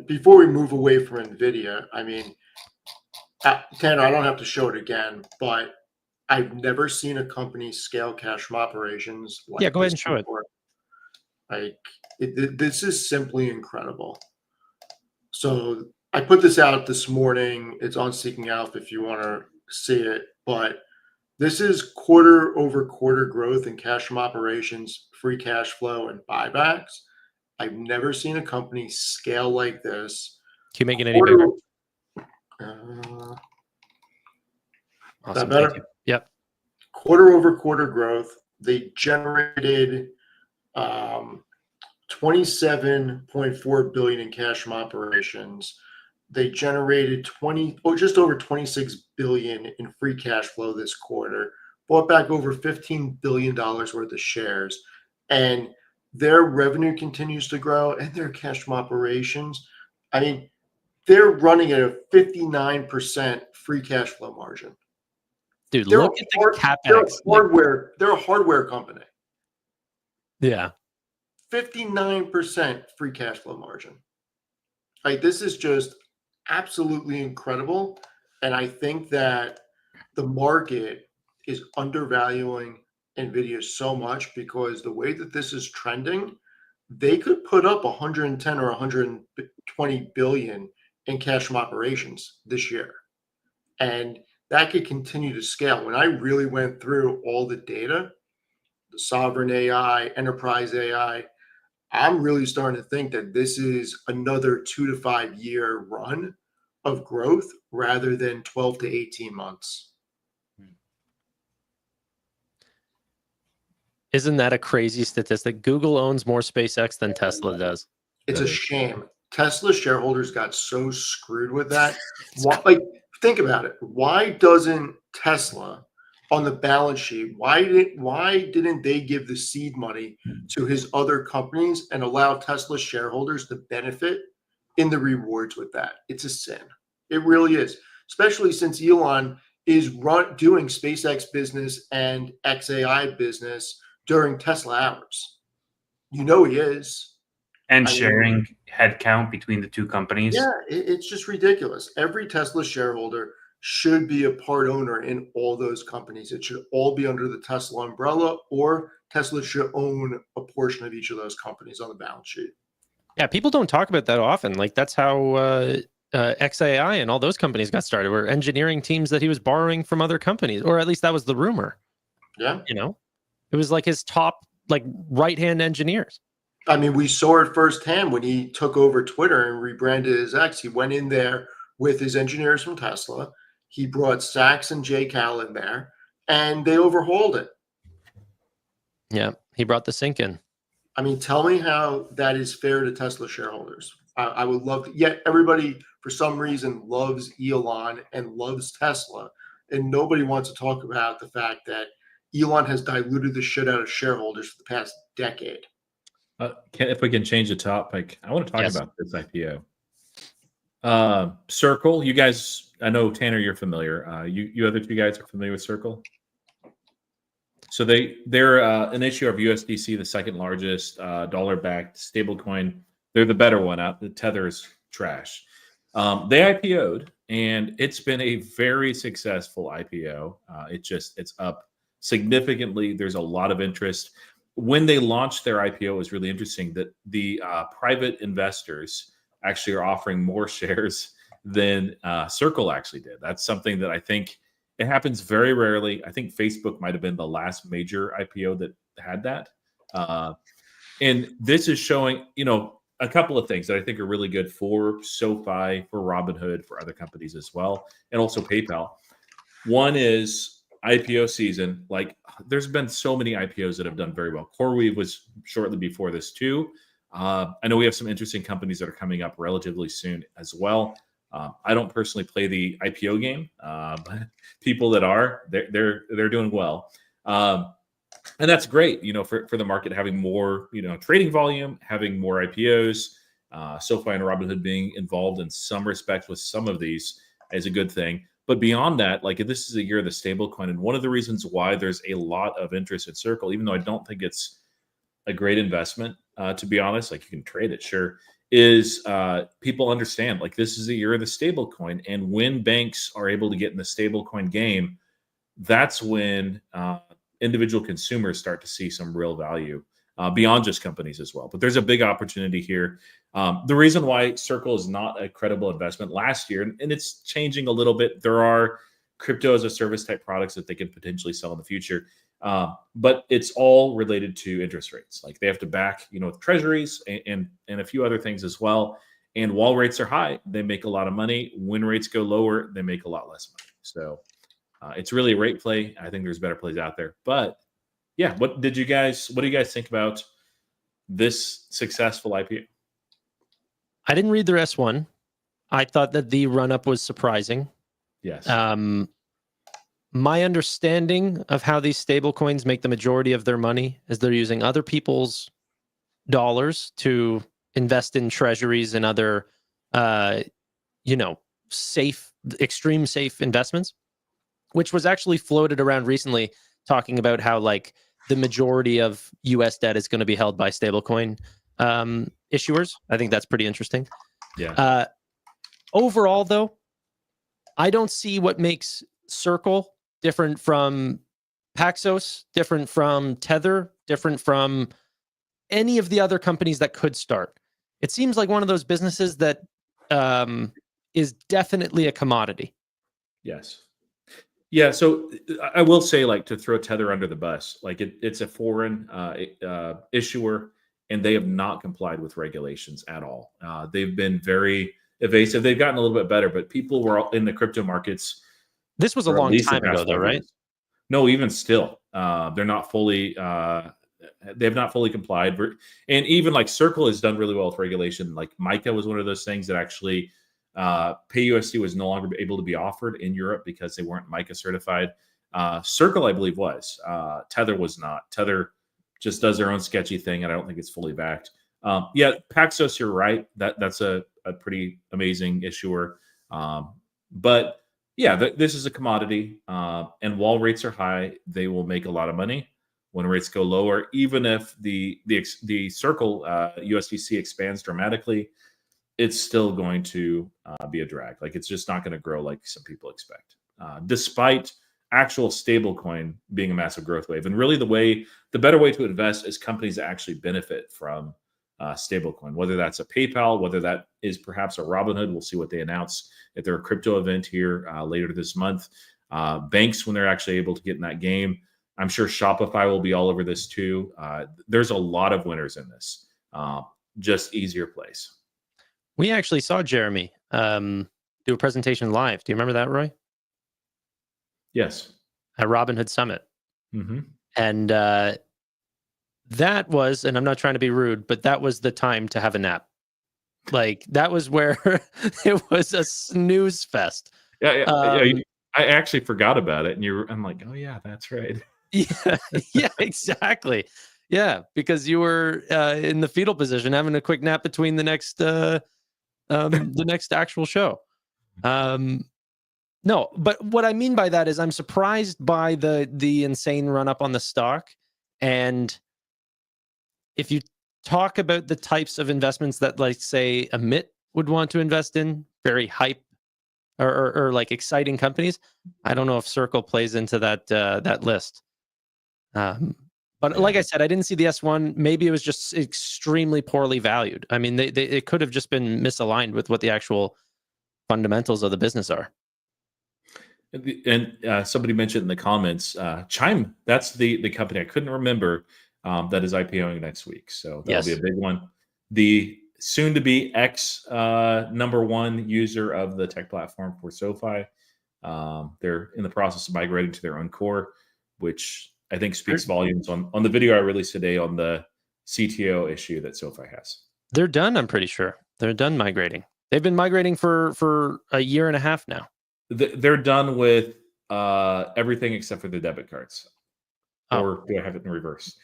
before we move away from Nvidia, I mean, Tanner, I don't have to show it again, but I've never seen a company scale cash from operations. Like go ahead and show before. This is simply incredible. So I put this out this morning. It's on Seeking Alpha if you want to see it. But this is quarter over quarter growth in cash from operations, free cash flow, and buybacks. I've never seen a company scale like this. Can you make it any bigger? Awesome. That better? Yep. Quarter over quarter growth. They generated 27.4 billion in cash from operations. They generated just over 26 billion in free cash flow this quarter. Bought back over $15 billion worth of shares, and their revenue continues to grow, and their cash from operations I mean, they're running at a 59% free cash flow margin. Dude, They're look at the capex. They're a hardware company. Yeah. 59% free cash flow margin. Like, this is just absolutely incredible. And I think that the market is undervaluing Nvidia so much because the way that this is trending, they could put up 110 or 120 billion in cash from operations this year. And that could continue to scale. When I really went through all the data, the sovereign AI, enterprise AI, I'm really starting to think that this is another 2 to 5 year run of growth rather than 12 to 18 months. Isn't that a crazy statistic? Google owns more SpaceX than Tesla does. It's a shame. Tesla shareholders got so screwed with that. Why, like, think about it. Why doesn't Tesla on the balance sheet, why didn't they give the seed money to his other companies and allow Tesla shareholders to benefit in the rewards with that? It's a sin. It really is, especially since Elon is doing SpaceX business and XAI business during Tesla hours. You know he is. And sharing headcount between the two companies. Yeah, it's just ridiculous. Every Tesla shareholder should be a part owner in all those companies. It should all be under the Tesla umbrella, or Tesla should own a portion of each of those companies on the balance sheet. Yeah, people don't talk about that often. Like, that's how XAI and all those companies got started, were engineering teams that he was borrowing from other companies, or at least that was the rumor. Yeah. You know, it was like his top, like, right-hand engineers. I mean, we saw it firsthand when he took over Twitter and rebranded his X. He went in there with his engineers from Tesla. He brought Sachs and Jay Cal in there, and they overhauled it. Yeah, he brought the sink in. I mean, tell me how that is fair to Tesla shareholders. I would love to. Yet everybody, for some reason, loves Elon and loves Tesla, and nobody wants to talk about the fact that Elon has diluted the shit out of shareholders for the past decade. If we can change the topic, I want to talk about this IPO. Circle, you guys, I know Tanner, you're familiar. You other two guys are familiar with Circle? So they're an issue of USDC, the second largest dollar-backed stablecoin. They're the better one out. The Tether's trash. They IPO'd, and it's been a very successful IPO. It's up significantly. There's a lot of interest. When they launched their IPO, it was really interesting that the private investors actually are offering more shares than Circle actually did. That's something that I think it happens very rarely. I think Facebook might have been the last major IPO that had that. And this is showing, a couple of things that I think are really good for SoFi, for Robinhood, for other companies as well, and also PayPal. One is IPO season. Like, there's been so many IPOs that have done very well. CoreWeave was shortly before this too. I know we have some interesting companies that are coming up relatively soon as well. I don't personally play the IPO game, but people that are, they're doing well. And that's great, for the market having more, trading volume, having more IPOs. SoFi and Robinhood being involved in some respect with some of these is a good thing. But beyond that, like, this is a year of the stablecoin, and one of the reasons why there's a lot of interest in Circle, even though I don't think it's a great investment, to be honest, like, you can trade it, sure, is people understand, like, this is a year of the stablecoin, and when banks are able to get in the stablecoin game, that's when individual consumers start to see some real value beyond just companies as well. But there's a big opportunity here. The reason why Circle is not a credible investment last year, and it's changing a little bit, there are crypto as a service type products that they could potentially sell in the future. But it's all related to interest rates. Like, they have to back, with treasuries and a few other things as well. And while rates are high, they make a lot of money. When rates go lower, they make a lot less money. So it's really a rate play. I think there's better plays out there. But yeah, what do you guys think about this successful IPO? I didn't read their S1. I thought that the run-up was surprising. Yes. My understanding of how these stablecoins make the majority of their money is they're using other people's dollars to invest in treasuries and other you know, extreme safe investments, which was actually floated around recently, talking about how like the majority of US debt is going to be held by stablecoin issuers. I think that's pretty interesting. Yeah. Overall, though, I don't see what makes Circle different from Paxos, different from Tether, different from any of the other companies that could start. It seems like one of those businesses that is definitely a commodity. Yes. Yeah. So I will say, like, to throw Tether under the bus, like it's a foreign issuer, and they have not complied with regulations at all. They've been very evasive. They've gotten a little bit better, but people were all in the crypto markets. This was a for at long least the time ago, past though, 5 right? years. No, even still, they're not fully. They have not fully complied. And even like Circle has done really well with regulation. Like MiCA was one of those things that actually PayUSD was no longer able to be offered in Europe because they weren't MiCA certified. Circle, I believe, was. Tether was not. Tether just does their own sketchy thing, and I don't think it's fully backed. Yeah, Paxos, you're right. That's a pretty amazing issuer. But yeah, this is a commodity, and while rates are high, they will make a lot of money. When rates go lower, even if the Circle USDC expands dramatically, it's still going to be a drag. Like it's just not going to grow like some people expect, despite actual stablecoin being a massive growth wave. And really, the better way to invest is companies that actually benefit from stablecoin, whether that's a PayPal, whether that is perhaps a Robinhood. We'll see what they announce at their crypto event here later this month. Banks, when they're actually able to get in that game. I'm sure Shopify will be all over this too. There's a lot of winners in this. Just easier plays. We actually saw Jeremy do a presentation live. Do you remember that, Roy? Yes. At Robinhood Summit. Mm-hmm. And that was, and I'm not trying to be rude, but that was the time to have a nap. Like that was where it was a snooze fest. Yeah. I actually forgot about it, and I'm like, oh yeah, that's right. Yeah, exactly. Yeah, because you were in the fetal position, having a quick nap between the next actual show. No, but what I mean by that is I'm surprised by the insane run up on the stock. And if you talk about the types of investments that, like, say, Amit would want to invest in, very hype or like exciting companies, I don't know if Circle plays into that list. But like I said, I didn't see the S1. Maybe it was just extremely poorly valued. I mean, it could have just been misaligned with what the actual fundamentals of the business are. And somebody mentioned in the comments, Chime. That's the company I couldn't remember that is IPOing next week. So that'll be a big one. The soon-to-be #1 user of the tech platform for SoFi. They're in the process of migrating to their own core, which I think speaks volumes on the video I released today on the CTO issue that SoFi has. They're done, I'm pretty sure. They're done migrating. They've been migrating for a year and a half now. They're done with everything except for the debit cards. Oh. Or do I have it in reverse?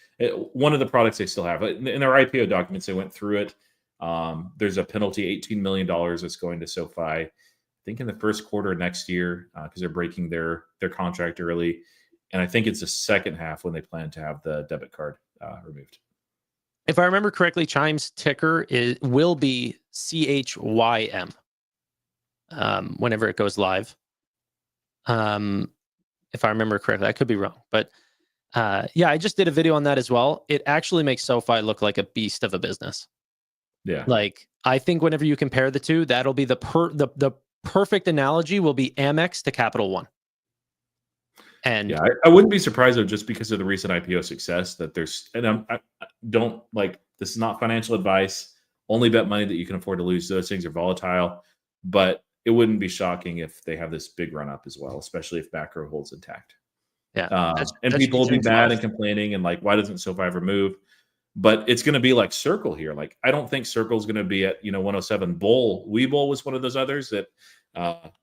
One of the products they still have. In their IPO documents, they went through it. There's a penalty, $18 million that's going to SoFi, I think in the first quarter of next year, because they're breaking their contract early. And I think it's the second half when they plan to have the debit card removed. If I remember correctly, Chime's ticker will be CHYM whenever it goes live. If I remember correctly, I could be wrong. But yeah, I just did a video on that as well. It actually makes SoFi look like a beast of a business. Yeah. Like, I think whenever you compare the two, that'll be the perfect analogy will be Amex to Capital One. And yeah, I wouldn't be surprised though, just because of the recent IPO success that there's, and I don't like, this is not financial advice, only bet money that you can afford to lose. Those things are volatile, but it wouldn't be shocking if they have this big run up as well, especially if macro holds intact. Yeah. And people will be mad and complaining and like, why doesn't SoFi ever move? But it's going to be like Circle here. Like, I don't think Circle's going to be at, 107. Webull was one of those others that,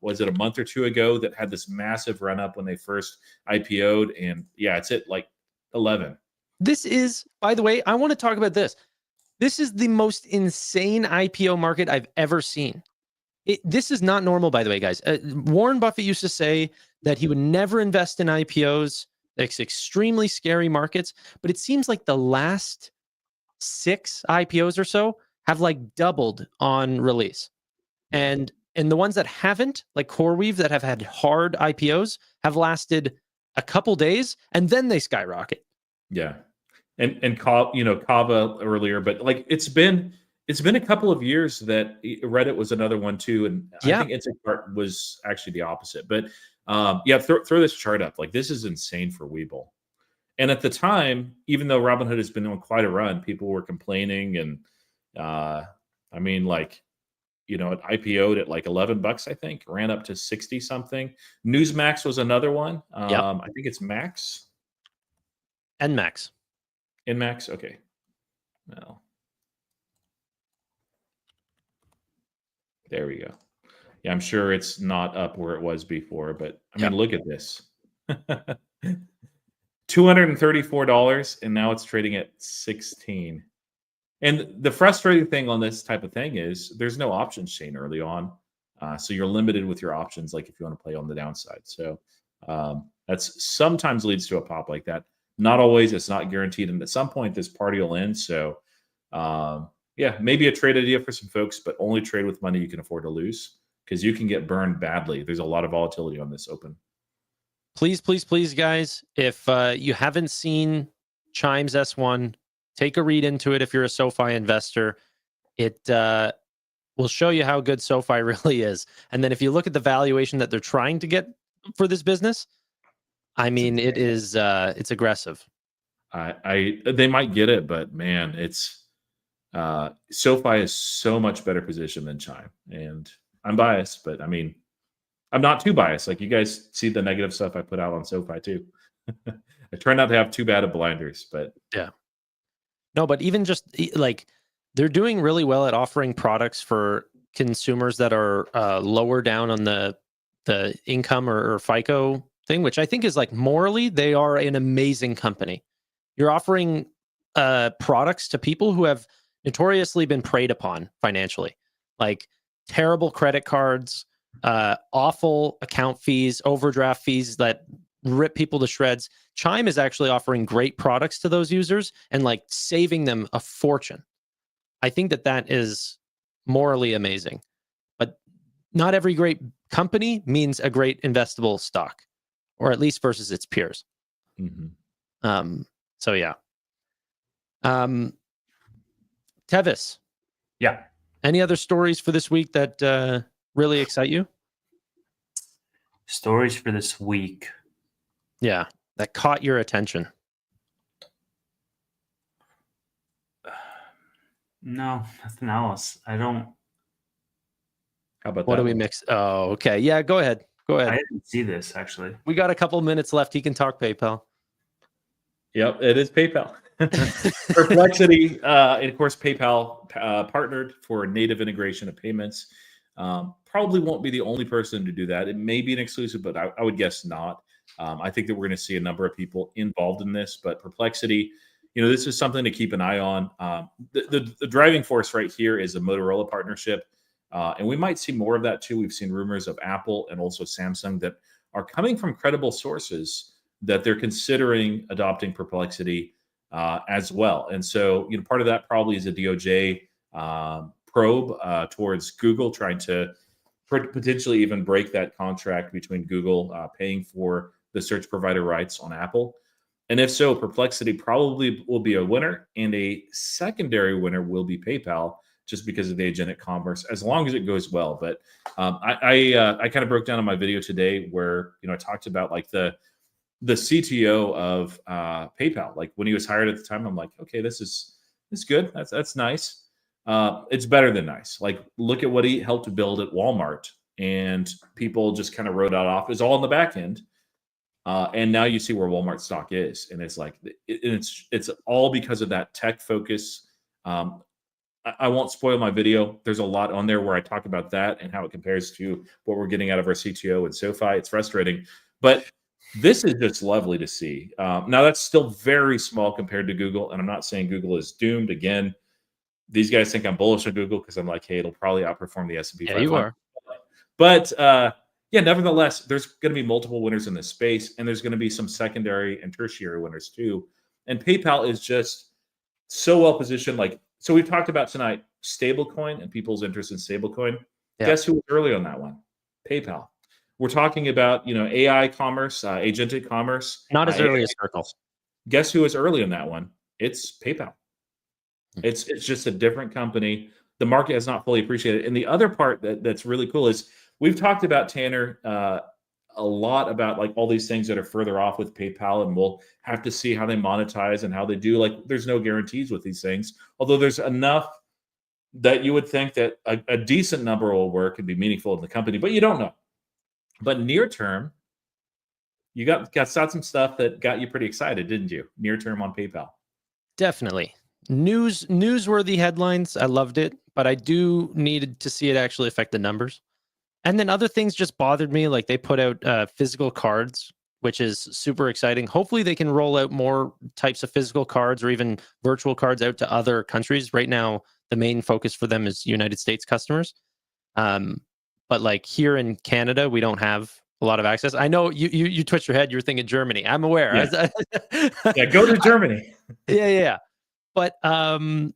was it a month or two ago that had this massive run up when they first IPO'd, and yeah, it's at like 11. This is, by the way, I want to talk about this. This is the most insane IPO market I've ever seen. This is not normal, by the way, guys. Warren Buffett used to say that he would never invest in IPOs. It's extremely scary markets, but it seems like the last 6 IPOs or so have like doubled on release. And the ones that haven't, like CoreWeave, that have had hard IPOs, have lasted a couple days and then they skyrocket. Yeah. And Kava earlier, but like it's been a couple of years that Reddit was another one too, and Yeah. I think Instacart was actually the opposite. But throw this chart up. Like this is insane for Webull. And at the time, even though Robinhood has been on quite a run, people were complaining, and I mean, like, it IPO'd at like $11, I think, ran up to 60 something. Newsmax was another one. I think it's Max. NMAX. Nmax, okay. No. There we go. Yeah, I'm sure it's not up where it was before, but I mean, look at this. $234, and now it's trading at 16. And the frustrating thing on this type of thing is there's no options chain early on. So you're limited with your options, like if you want to play on the downside. So that's sometimes leads to a pop like that. Not always. It's not guaranteed. And at some point, this party will end. So maybe a trade idea for some folks, but only trade with money you can afford to lose, because you can get burned badly. There's a lot of volatility on this open. Please, please, please, guys, if you haven't seen Chimes S1, take a read into it if you're a SoFi investor. It will show you how good SoFi really is. And then if you look at the valuation that they're trying to get for this business, I mean, it's aggressive. They might get it, but man, it's SoFi is so much better positioned than Chime. And I'm biased, but I mean, I'm not too biased. Like, you guys see the negative stuff I put out on SoFi too. I try not to have too bad of blinders, but yeah. No, but even just like, they're doing really well at offering products for consumers that are lower down on the income or FICO thing, which I think is like, morally, they are an amazing company. You're offering products to people who have notoriously been preyed upon financially, like terrible credit cards, awful account fees, overdraft fees that rip people to shreds. Chime is actually offering great products to those users and like saving them a fortune. I think that is morally amazing, but not every great company means a great investable stock, or at least versus its peers. Mm-hmm. So yeah. Tevis. Yeah. Any other stories for this week that really excite you? Stories for this week. Yeah, that caught your attention. No, nothing else. I don't. How about what that? do we mix? Oh, okay. Yeah, go ahead. Go ahead. I didn't see this, actually. We got a couple minutes left. He can talk PayPal. Yep, it is PayPal. Perplexity, and of course, PayPal partnered for native integration of payments. Probably won't be the only person to do that. It may be an exclusive, but I would guess not. I think that we're going to see a number of people involved in this, but Perplexity, this is something to keep an eye on. The driving force right here is a Motorola partnership, and we might see more of that too. We've seen rumors of Apple and also Samsung that are coming from credible sources that they're considering adopting Perplexity as well. And so, part of that probably is a DOJ probe towards Google, trying to potentially even break that contract between Google paying for the search provider rights on Apple. And if so, Perplexity probably will be a winner, and a secondary winner will be PayPal, just because of the agentic commerce, as long as it goes well. But I kind of broke down in my video today where I talked about like the CTO of PayPal. Like, when he was hired at the time, I'm like, okay, this is good. That's nice. It's better than nice. Like, look at what he helped to build at Walmart, and people just kind of wrote that off. It's all in the back end. And now you see where Walmart stock is, and it's like it's all because of that tech focus. I won't spoil my video. There's a lot on there where I talk about that and how it compares to what we're getting out of our CTO and SoFi. It's frustrating, but this is just lovely to see. Now, that's still very small compared to Google, and I'm not saying Google is doomed. Again, these guys think I'm bullish on Google because I'm like, hey, it'll probably outperform the S&P 500. Yeah, you are. But yeah, nevertheless, there's going to be multiple winners in this space, and there's going to be some secondary and tertiary winners too. And PayPal is just so well positioned. Like, so we've talked about tonight stablecoin and people's interest in stablecoin. Yeah. Guess who was early on that one? PayPal. We're talking about AI commerce, agentic commerce. Not as early AI as Circle. Guess who was early on that one? It's PayPal. Hmm. It's just a different company. The market has not fully appreciated it. And the other part that's really cool is we've talked about, Tanner, a lot about like all these things that are further off with PayPal, and we'll have to see how they monetize and how they do. Like, there's no guarantees with these things, although there's enough that you would think that a decent number will work and be meaningful in the company, but you don't know. But near term, you got some stuff that got you pretty excited, didn't you? Near term on PayPal. Definitely. Newsworthy headlines. I loved it, but I do needed to see it actually affect the numbers. And then other things just bothered me, like they put out physical cards, which is super exciting. Hopefully they can roll out more types of physical cards or even virtual cards out to other countries. Right now, the main focus for them is United States customers. But like here in Canada, we don't have a lot of access. I know you twitched your head. You're thinking Germany. I'm aware. Yeah, yeah, go to Germany. Yeah. But I'm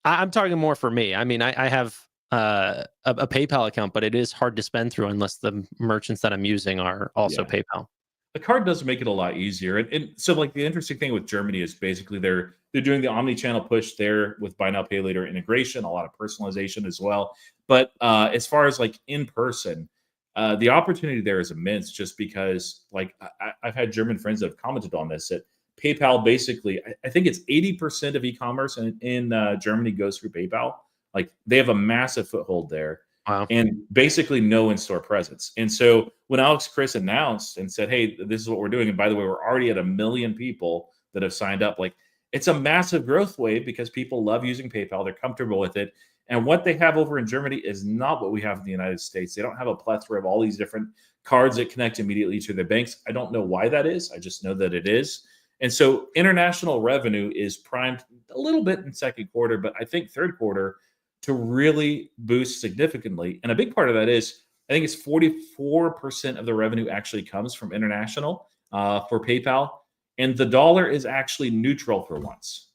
talking more for me. I mean, I have a PayPal account, but it is hard to spend through unless the merchants that I'm using are also PayPal. The card does make it a lot easier. And so like the interesting thing with Germany is basically they're doing the omni-channel push there with buy now, pay later integration, a lot of personalization as well. But as far as like in person, the opportunity there is immense, just because like I've had German friends that have commented on this, that PayPal basically, I think it's 80% of e-commerce in Germany goes through PayPal. Like they have a massive foothold there. Wow. And basically no in-store presence. And so when Alex Chris announced and said, hey, this is what we're doing, and by the way, we're already at 1 million people that have signed up, like it's a massive growth wave because people love using PayPal. They're comfortable with it. And what they have over in Germany is not what we have in the United States. They don't have a plethora of all these different cards that connect immediately to their banks. I don't know why that is. I just know that it is. And so international revenue is primed a little bit in second quarter, but I think third quarter to really boost significantly. And a big part of that is, I think it's 44% of the revenue actually comes from international for PayPal. And the dollar is actually neutral for once.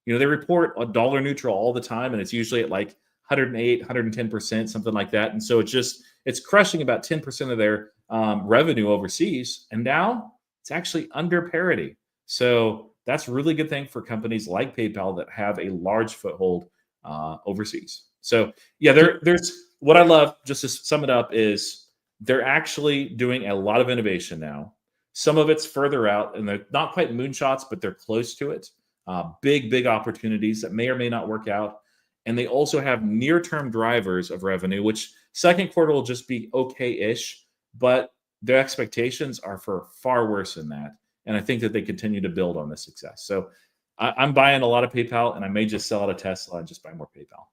They report a dollar neutral all the time, and it's usually at like 108, 110%, something like that. And so it's crushing about 10% of their revenue overseas. And now it's actually under parity. So that's a really good thing for companies like PayPal that have a large foothold overseas. So yeah, there's what I love, just to sum it up, is they're actually doing a lot of innovation now. Some of it's further out, and they're not quite moonshots, but they're close to it. Big opportunities that may or may not work out. And they also have near-term drivers of revenue, which second quarter will just be okay-ish, but their expectations are for far worse than that. And I think that they continue to build on this success. So I'm buying a lot of PayPal, and I may just sell out a Tesla and just buy more PayPal.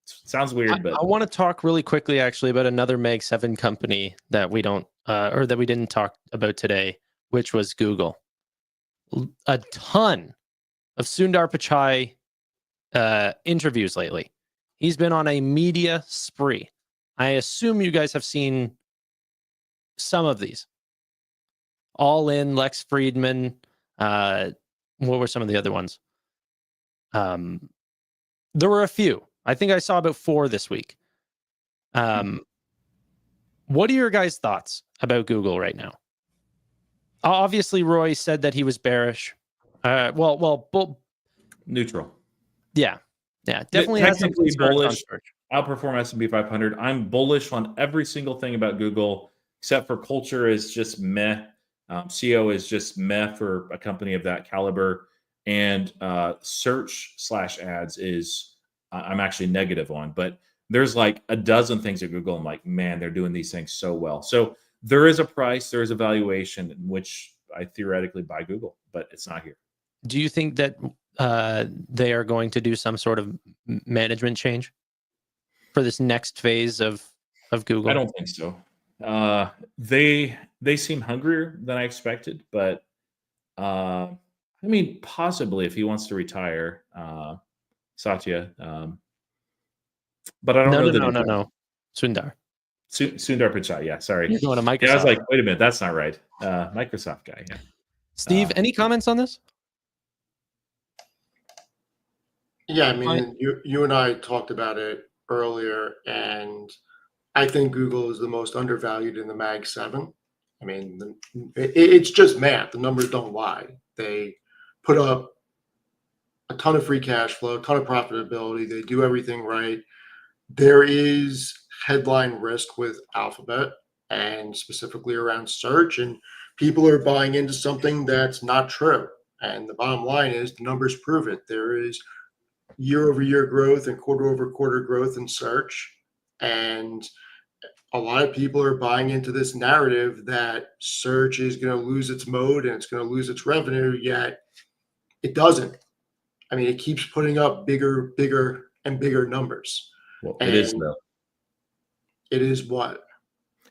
Sounds weird, but I want to talk really quickly actually about another Mag 7 company that we don't or that we didn't talk about today, which was Google. A ton of Sundar Pichai interviews lately. He's been on a media spree. I assume you guys have seen some of these. All In, Lex Friedman. What were some of the other ones? There were a few. I think I saw about 4 this week. What are your guys' thoughts about Google right now? Obviously, Roy said that he was bearish. neutral. Yeah, definitely has some Technically concerns on bullish. search. Outperform S&P 500. I'm bullish on every single thing about Google, except for culture is just meh. CEO is just meh for a company of that caliber. And search/ads is I'm actually negative on. But there's like a dozen things at Google. I'm like, man, they're doing these things so well. So there is a price, there is a valuation in which I theoretically buy Google, but it's not here. Do you think that they are going to do some sort of management change for this next phase of Google? I don't think so. They seem hungrier than I expected, but I mean, possibly if he wants to retire, Satya. But I don't know. No. Sundar. Sundar Pichai. Yeah, sorry. You're going to Microsoft. Yeah, I was like, wait a minute, that's not right. Microsoft guy. Yeah. Steve, any comments on this? Yeah, I mean, you and I talked about it earlier, and I think Google is the most undervalued in the Mag 7. I mean, it's just math. The numbers don't lie. They put up a ton of free cash flow, a ton of profitability. They do everything right. There is headline risk with Alphabet and specifically around search, and people are buying into something that's not true. And the bottom line is the numbers prove it. There is year-over-year growth and quarter-over-quarter growth in search. And a lot of people are buying into this narrative that search is going to lose its mode and it's going to lose its revenue, yet it doesn't. I mean, it keeps putting up bigger, and bigger numbers. Well, it is, though. It is what?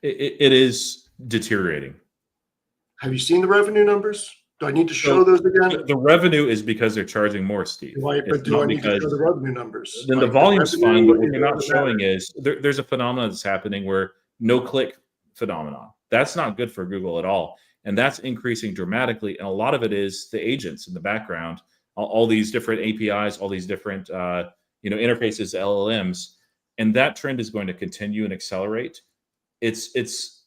It is deteriorating. Have you seen the revenue numbers? Do I need to show those again? The revenue is because they're charging more, Steve. Right, but do I need to show the revenue numbers? Then the volume's fine, but what you're not showing is there's a phenomenon that's happening where no-click phenomenon. That's not good for Google at all. And that's increasing dramatically. And a lot of it is the agents in the background, all these different APIs, all these different interfaces, LLMs. And that trend is going to continue and accelerate. It's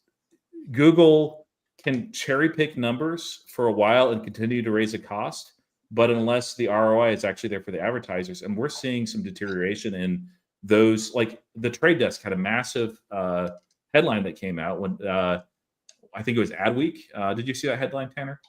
Google can cherry pick numbers for a while and continue to raise a cost, but unless the ROI is actually there for the advertisers, and we're seeing some deterioration in those, like the Trade Desk had a massive headline that came out when I think it was Adweek. Did you see that headline, Tanner?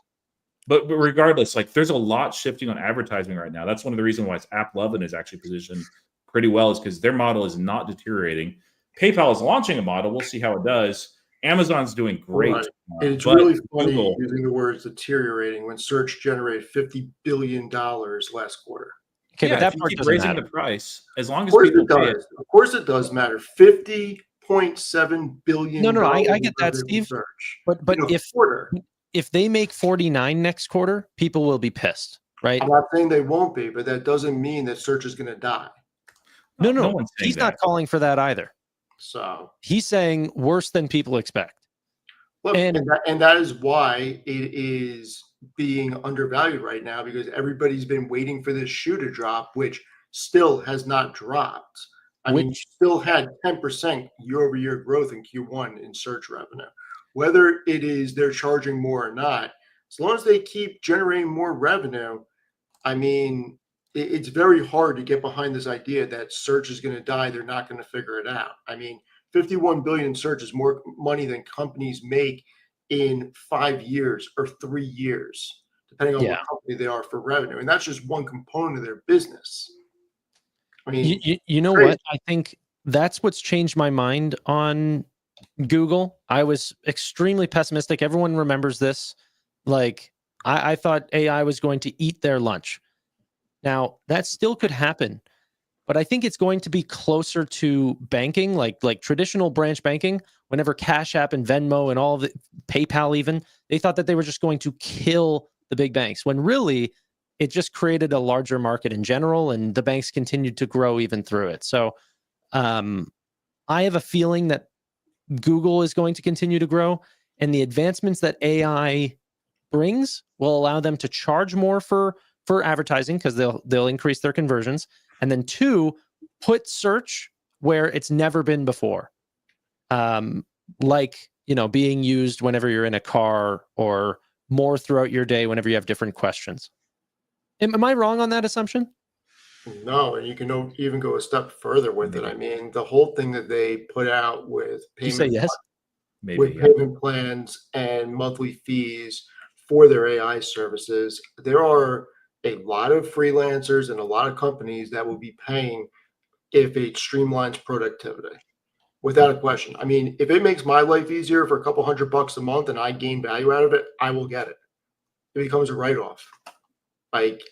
But regardless, like there's a lot shifting on advertising right now. That's one of the reasons why AppLovin is actually positioned pretty well, is because their model is not deteriorating. PayPal is launching a model. We'll see how it does. Amazon's doing great. Right. It's really funny using the words deteriorating when search generated $50 billion last quarter. Okay, but that if part you keep doesn't raising matter. the price, as long as people pay it. Of course it does matter. $50.7 billion. No, I get that, Steve. Search. But if they make 49 next quarter, people will be pissed, right? I'm not saying they won't be, but that doesn't mean that search is going to die. No, he's not calling for that either. So he's saying worse than people expect. Look, and that is why it is being undervalued right now, because everybody's been waiting for this shoe to drop, which still has not dropped. I mean, still had 10% year-over-year growth in Q1 in search revenue. Whether it is they're charging more or not, as long as they keep generating more revenue, I mean, it's very hard to get behind this idea that search is going to die. They're not going to figure it out. I mean, 51 billion in search is more money than companies make in 5 years or 3 years, depending on what company they are for revenue. And that's just one component of their business. I mean, you know what? I think that's what's changed my mind on Google. I was extremely pessimistic. Everyone remembers this. Like, I thought AI was going to eat their lunch. Now, that still could happen, but I think it's going to be closer to banking, like traditional branch banking. Whenever Cash App and Venmo and all the PayPal even, they thought that they were just going to kill the big banks, when really it just created a larger market in general, and the banks continued to grow even through it. So I have a feeling that Google is going to continue to grow, and the advancements that AI brings will allow them to charge more for advertising, because they'll increase their conversions, and then 2, put search where it's never been before, like being used whenever you're in a car, or more throughout your day whenever you have different questions. Am I wrong on that assumption? No, and you can even go a step further with it. I mean, the whole thing that they put out with payment, payment plans and monthly fees for their AI services, there are a lot of freelancers and a lot of companies that will be paying if it streamlines productivity, without a question. I mean, if it makes my life easier for a couple $100 a month and I gain value out of it, I will get it. It becomes a write-off. Like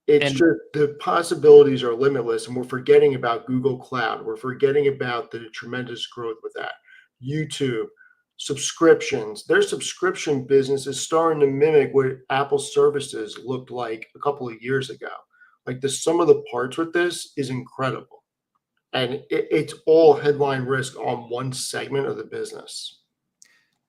it's just, the possibilities are limitless, and we're forgetting about Google Cloud. We're forgetting about the tremendous growth with that. YouTube, subscriptions, their subscription business is starting to mimic what Apple services looked like a couple of years ago. Like the sum of the parts with this is incredible. and it's all headline risk on one segment of the business.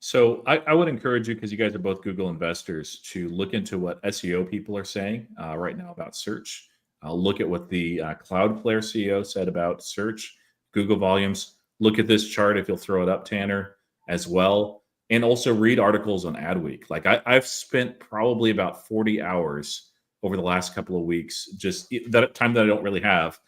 So I would encourage you, because you guys are both Google investors, to look into what SEO people are saying right now about search. Look at what the Cloudflare CEO said about search, Google volumes. Look at this chart if you'll throw it up, Tanner, as well. And also read articles on Adweek. Like I've spent probably about 40 hours over the last couple of weeks, just that time that I don't really have,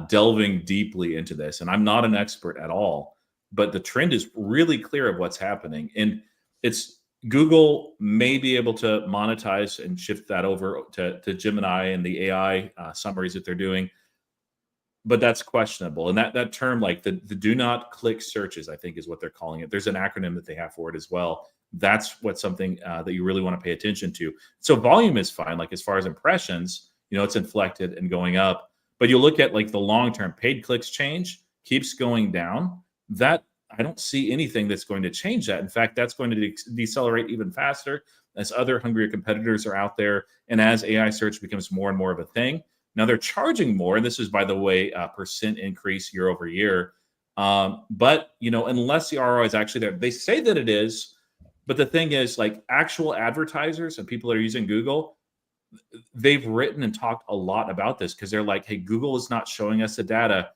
delving deeply into this. And I'm not an expert at all, but the trend is really clear of what's happening. And it's Google may be able to monetize and shift that over to Gemini and the AI summaries that they're doing. But that's questionable. And that term, like the do not click searches, I think is what they're calling it. There's an acronym that they have for it as well. That's what's something that you really want to pay attention to. So volume is fine. Like as far as impressions, it's inflected and going up. But you look at like the long-term paid clicks change keeps going down. That I don't see anything that's going to change that. In fact, that's going to decelerate even faster as other hungrier competitors are out there. And as AI search becomes more and more of a thing. Now they're charging more, and this is, by the way, a percent increase year over year. But unless the ROI is actually there, they say that it is. But the thing is, like actual advertisers and people that are using Google, they've written and talked a lot about this because they're like, "Hey, Google is not showing us the data.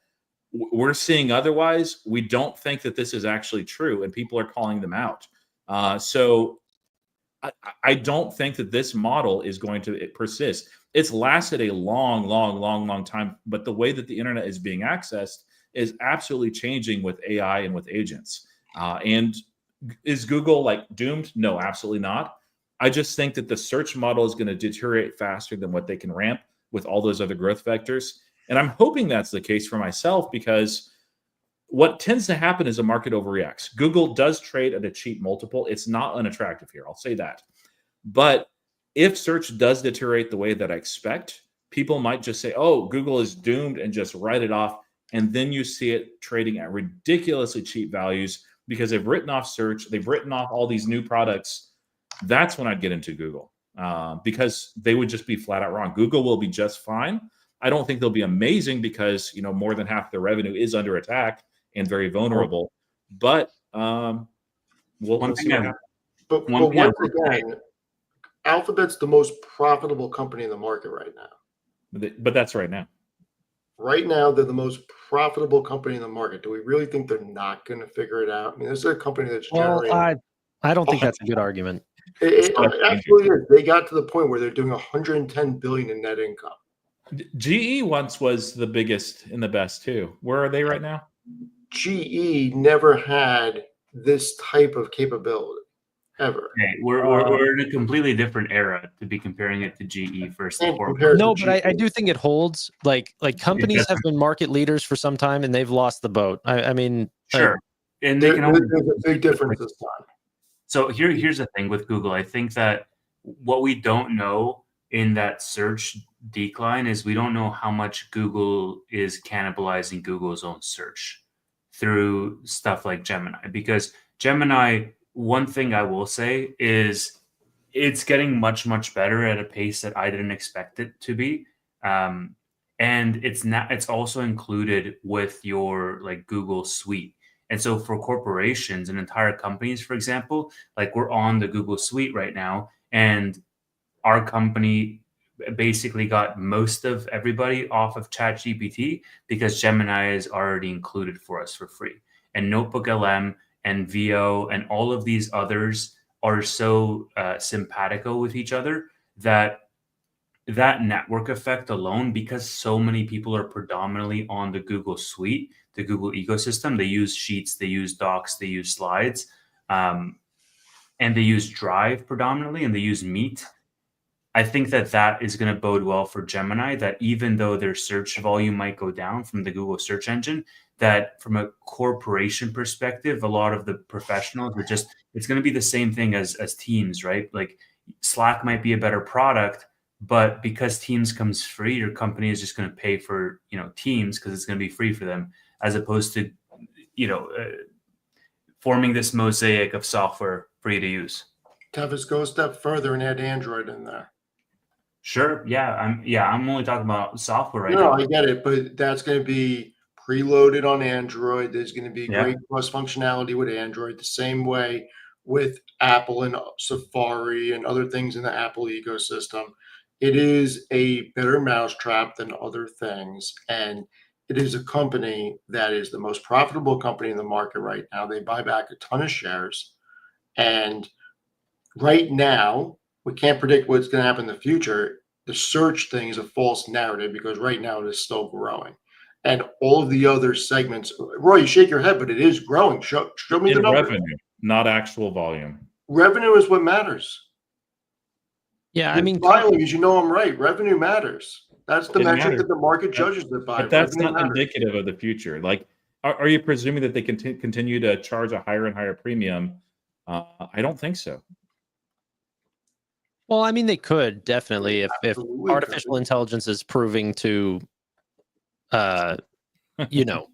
We're seeing otherwise. We don't think that this is actually true," and people are calling them out. So I don't think that this model is going to persist. It's lasted a long time, but the way that the internet is being accessed is absolutely changing with AI and with agents. And is Google like doomed? No, absolutely not. I just think that the search model is going to deteriorate faster than what they can ramp with all those other growth vectors. And I'm hoping that's the case for myself, because what tends to happen is a market overreacts. Google does trade at a cheap multiple. It's not unattractive here. I'll say that. But if search does deteriorate the way that I expect, people might just say, oh, Google is doomed, and just write it off. And then you see it trading at ridiculously cheap values because they've written off search. They've written off all these new products. That's when I'd get into Google because they would just be flat out wrong. Google will be just fine. I don't think they'll be amazing because, more than half their revenue is under attack and very vulnerable. But we'll see what happens. But once again, Alphabet's the most profitable company in the market right now. But that's right now. Right now, they're the most profitable company in the market. Do we really think they're not going to figure it out? I mean, this is a company that's generating. I don't think that's a good argument. It absolutely is. They got to the point where they're doing $110 billion in net income. GE once was the biggest and the best too. Where are they right now? GE never had this type of capability ever. Okay, we're in a completely different era to be comparing it to GE first and foremost. No, but I do think it holds. Like companies have been market leaders for some time, and they've lost the boat. I mean, sure. And there's a big difference this time. So here's the thing with Google. I think that what we don't know in that search decline is we don't know how much Google is cannibalizing Google's own search through stuff like Gemini. Because Gemini, one thing I will say is it's getting much, much better at a pace that I didn't expect it to be. And it's also included with your like Google Suite. And so for corporations and entire companies, for example, like we're on the Google Suite right now, and our company basically got most of everybody off of ChatGPT because Gemini is already included for us for free. And Notebook LM and VO and all of these others are so simpatico with each other that network effect alone, because so many people are predominantly on the Google Suite, the Google ecosystem, they use Sheets, they use Docs, they use Slides, and they use Drive predominantly, and they use Meet. I think that is going to bode well for Gemini, that even though their search volume might go down from the Google search engine, that from a corporation perspective, a lot of the professionals are just, it's going to be the same thing as Teams, right? Like Slack might be a better product, but because Teams comes free, your company is just going to pay for, Teams because it's going to be free for them, as opposed to, forming this mosaic of software for you to use. Tevis, go a step further and add Android in there. Sure. Yeah. I'm only talking about software right now. now. I get it, but that's going to be preloaded on Android. There's going to be Yeah. great cross functionality with Android, the same way with Apple and Safari and other things in the Apple ecosystem. It is a better mousetrap than other things. And it is a company that is the most profitable company in the market right now. They buy back a ton of shares. And right now, we can't predict what's going to happen in the future. The search thing is a false narrative because right now it is still growing. And all of the other segments, Roy, you shake your head, but it is growing. Show me the In numbers. revenue, not actual volume. Revenue is what matters. Yeah, I With mean, filing, as you know, I'm right. Revenue matters. That's the It metric matters. that the market judges it by. But that's Revenue not matters. indicative of the future. Like, are you presuming that they continue to charge a higher and higher premium? I don't think so. well, I mean, they could definitely if Absolutely artificial could. intelligence is proving to, you know,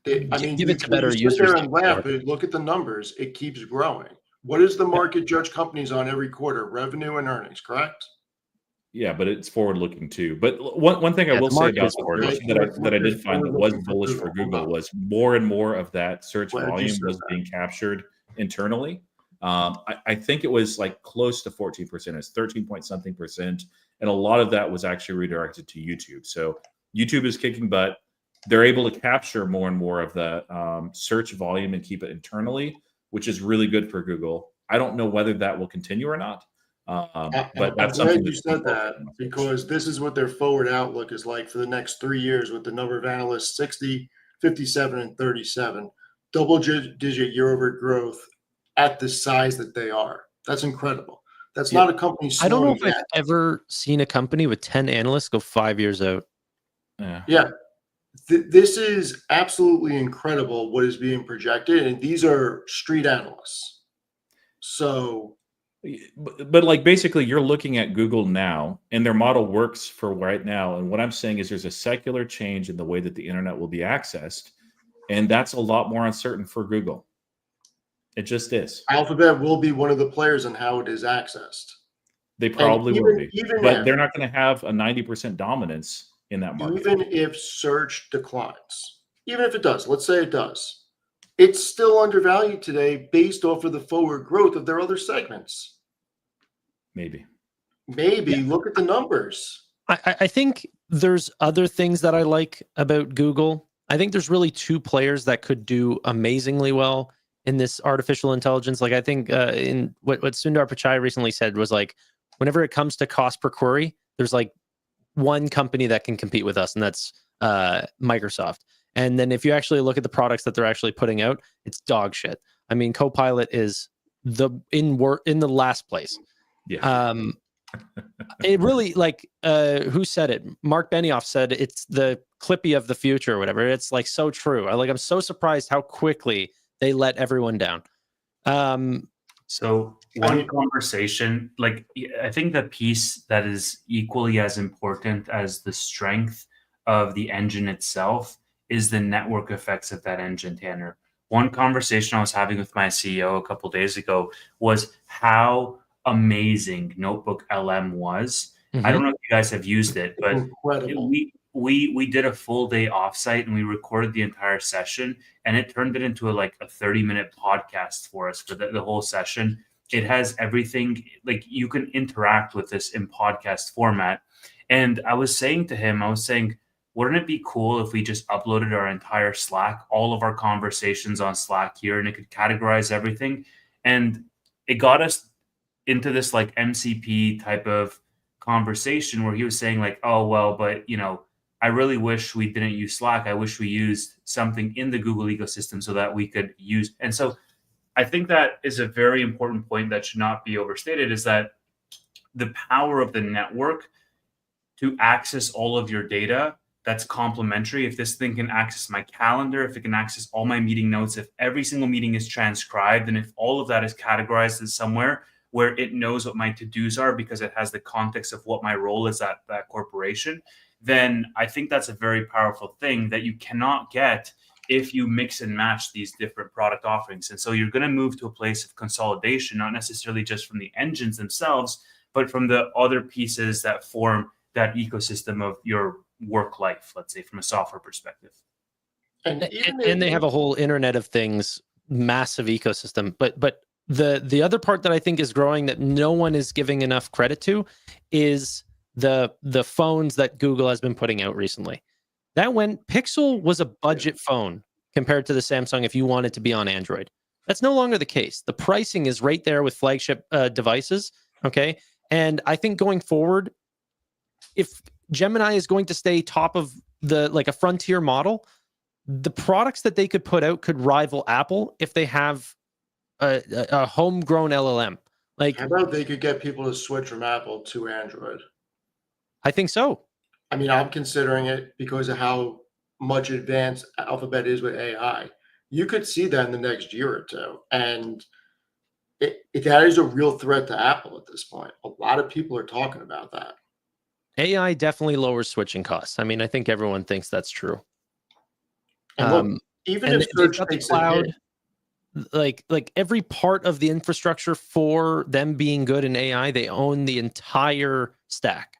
I mean, give you it to better sit there users. and laugh, but look at the numbers. It keeps growing. What does the market judge companies on every quarter? Revenue and earnings, correct? Yeah, but it's forward looking too. But one thing I Yeah, will the say market about is forward search looking. that I did find that was Forward-looking for bullish for Google. Google Hold on. was more and more of that search Glad you volume said was that. being captured internally. I think it was like close to 14%. It's 13 point something percent. And a lot of that was actually redirected to YouTube. So YouTube is kicking butt. They're able to capture more and more of the search volume and keep it internally, which is really good for Google. I don't know whether that will continue or not. But I'm that's glad something you that's said that because this is what their forward outlook is like for the next 3 years with the number of analysts 60, 57, and 37. Double-digit year-over growth at the size that they are. That's incredible. That's not a company I don't know slowing if I've down. ever seen a company with 10 analysts go 5 years out. Yeah. Yeah. This is absolutely incredible what is being projected, and these are street analysts. So But like basically you're looking at Google now and their model works for right now. And what I'm saying is there's a secular change in the way that the internet will be accessed. And that's a lot more uncertain for Google. It just is. Alphabet will be one of the players on how it is accessed. They probably will be. Even But if, they're not going to have a 90% dominance in that market. even if search declines, even if it does, let's say it does, it's still undervalued today based off of the forward growth of their other segments. Maybe. Look at the numbers. I think there's other things that I like about Google. I think there's really two players that could do amazingly well in this artificial intelligence. Like I think in what Sundar Pichai recently said was like, whenever it comes to cost per query, there's like one company that can compete with us, and that's Microsoft. And then if you actually look at the products that they're actually putting out, it's dog shit. I mean, Copilot is in the last place. Yeah. It really like who said it? Mark Benioff said it's the Clippy of the future or whatever. It's like so true. I'm so surprised how quickly they let everyone down. So one conversation, like I think the piece that is equally as important as the strength of the engine itself is the network effects of that engine, Tanner. One conversation I was having with my CEO a couple of days ago was how amazing Notebook LM was. I don't know if you guys have used it, but Incredible. we did a full day offsite and we recorded the entire session, and it turned it into a 30-minute podcast for us for the whole session. It has everything, like you can interact with this in podcast format. And I was saying to him, wouldn't it be cool if we just uploaded our entire Slack, all of our conversations on Slack here, and it could categorize everything? And it got us into this like MCP type of conversation where he was saying like, oh, well, but I really wish we didn't use Slack. I wish we used something in the Google ecosystem so that we could use. And so I think that is a very important point that should not be overstated, is that the power of the network to access all of your data that's complementary. If this thing can access my calendar, if it can access all my meeting notes, if every single meeting is transcribed, and if all of that is categorized in somewhere where it knows what my to-dos are because it has the context of what my role is at that corporation, then I think that's a very powerful thing that you cannot get if you mix and match these different product offerings. And so you're going to move to a place of consolidation, not necessarily just from the engines themselves, but from the other pieces that form that ecosystem of your work life, let's say, from a software perspective. And And they have a whole Internet of Things massive ecosystem. But the other part that I think is growing that no one is giving enough credit to is the phones that Google has been putting out recently. Pixel was a budget phone compared to the Samsung if you wanted to be on Android. That's no longer the case. The pricing is right there with flagship devices. Okay. And I think going forward, if Gemini is going to stay top of like a frontier model, the products that they could put out could rival Apple if they have a homegrown LLM. Like, how about they could get people to switch from Apple to Android? I think so. I mean, I'm considering it because of how much advanced Alphabet is with AI. You could see that in the next year or two. And that is a real threat to Apple at this point. A lot of people are talking about that. AI definitely lowers switching costs. I mean, I think everyone thinks that's true. And look, even if search takes a hit, like every part of the infrastructure for them being good in AI, they own the entire stack.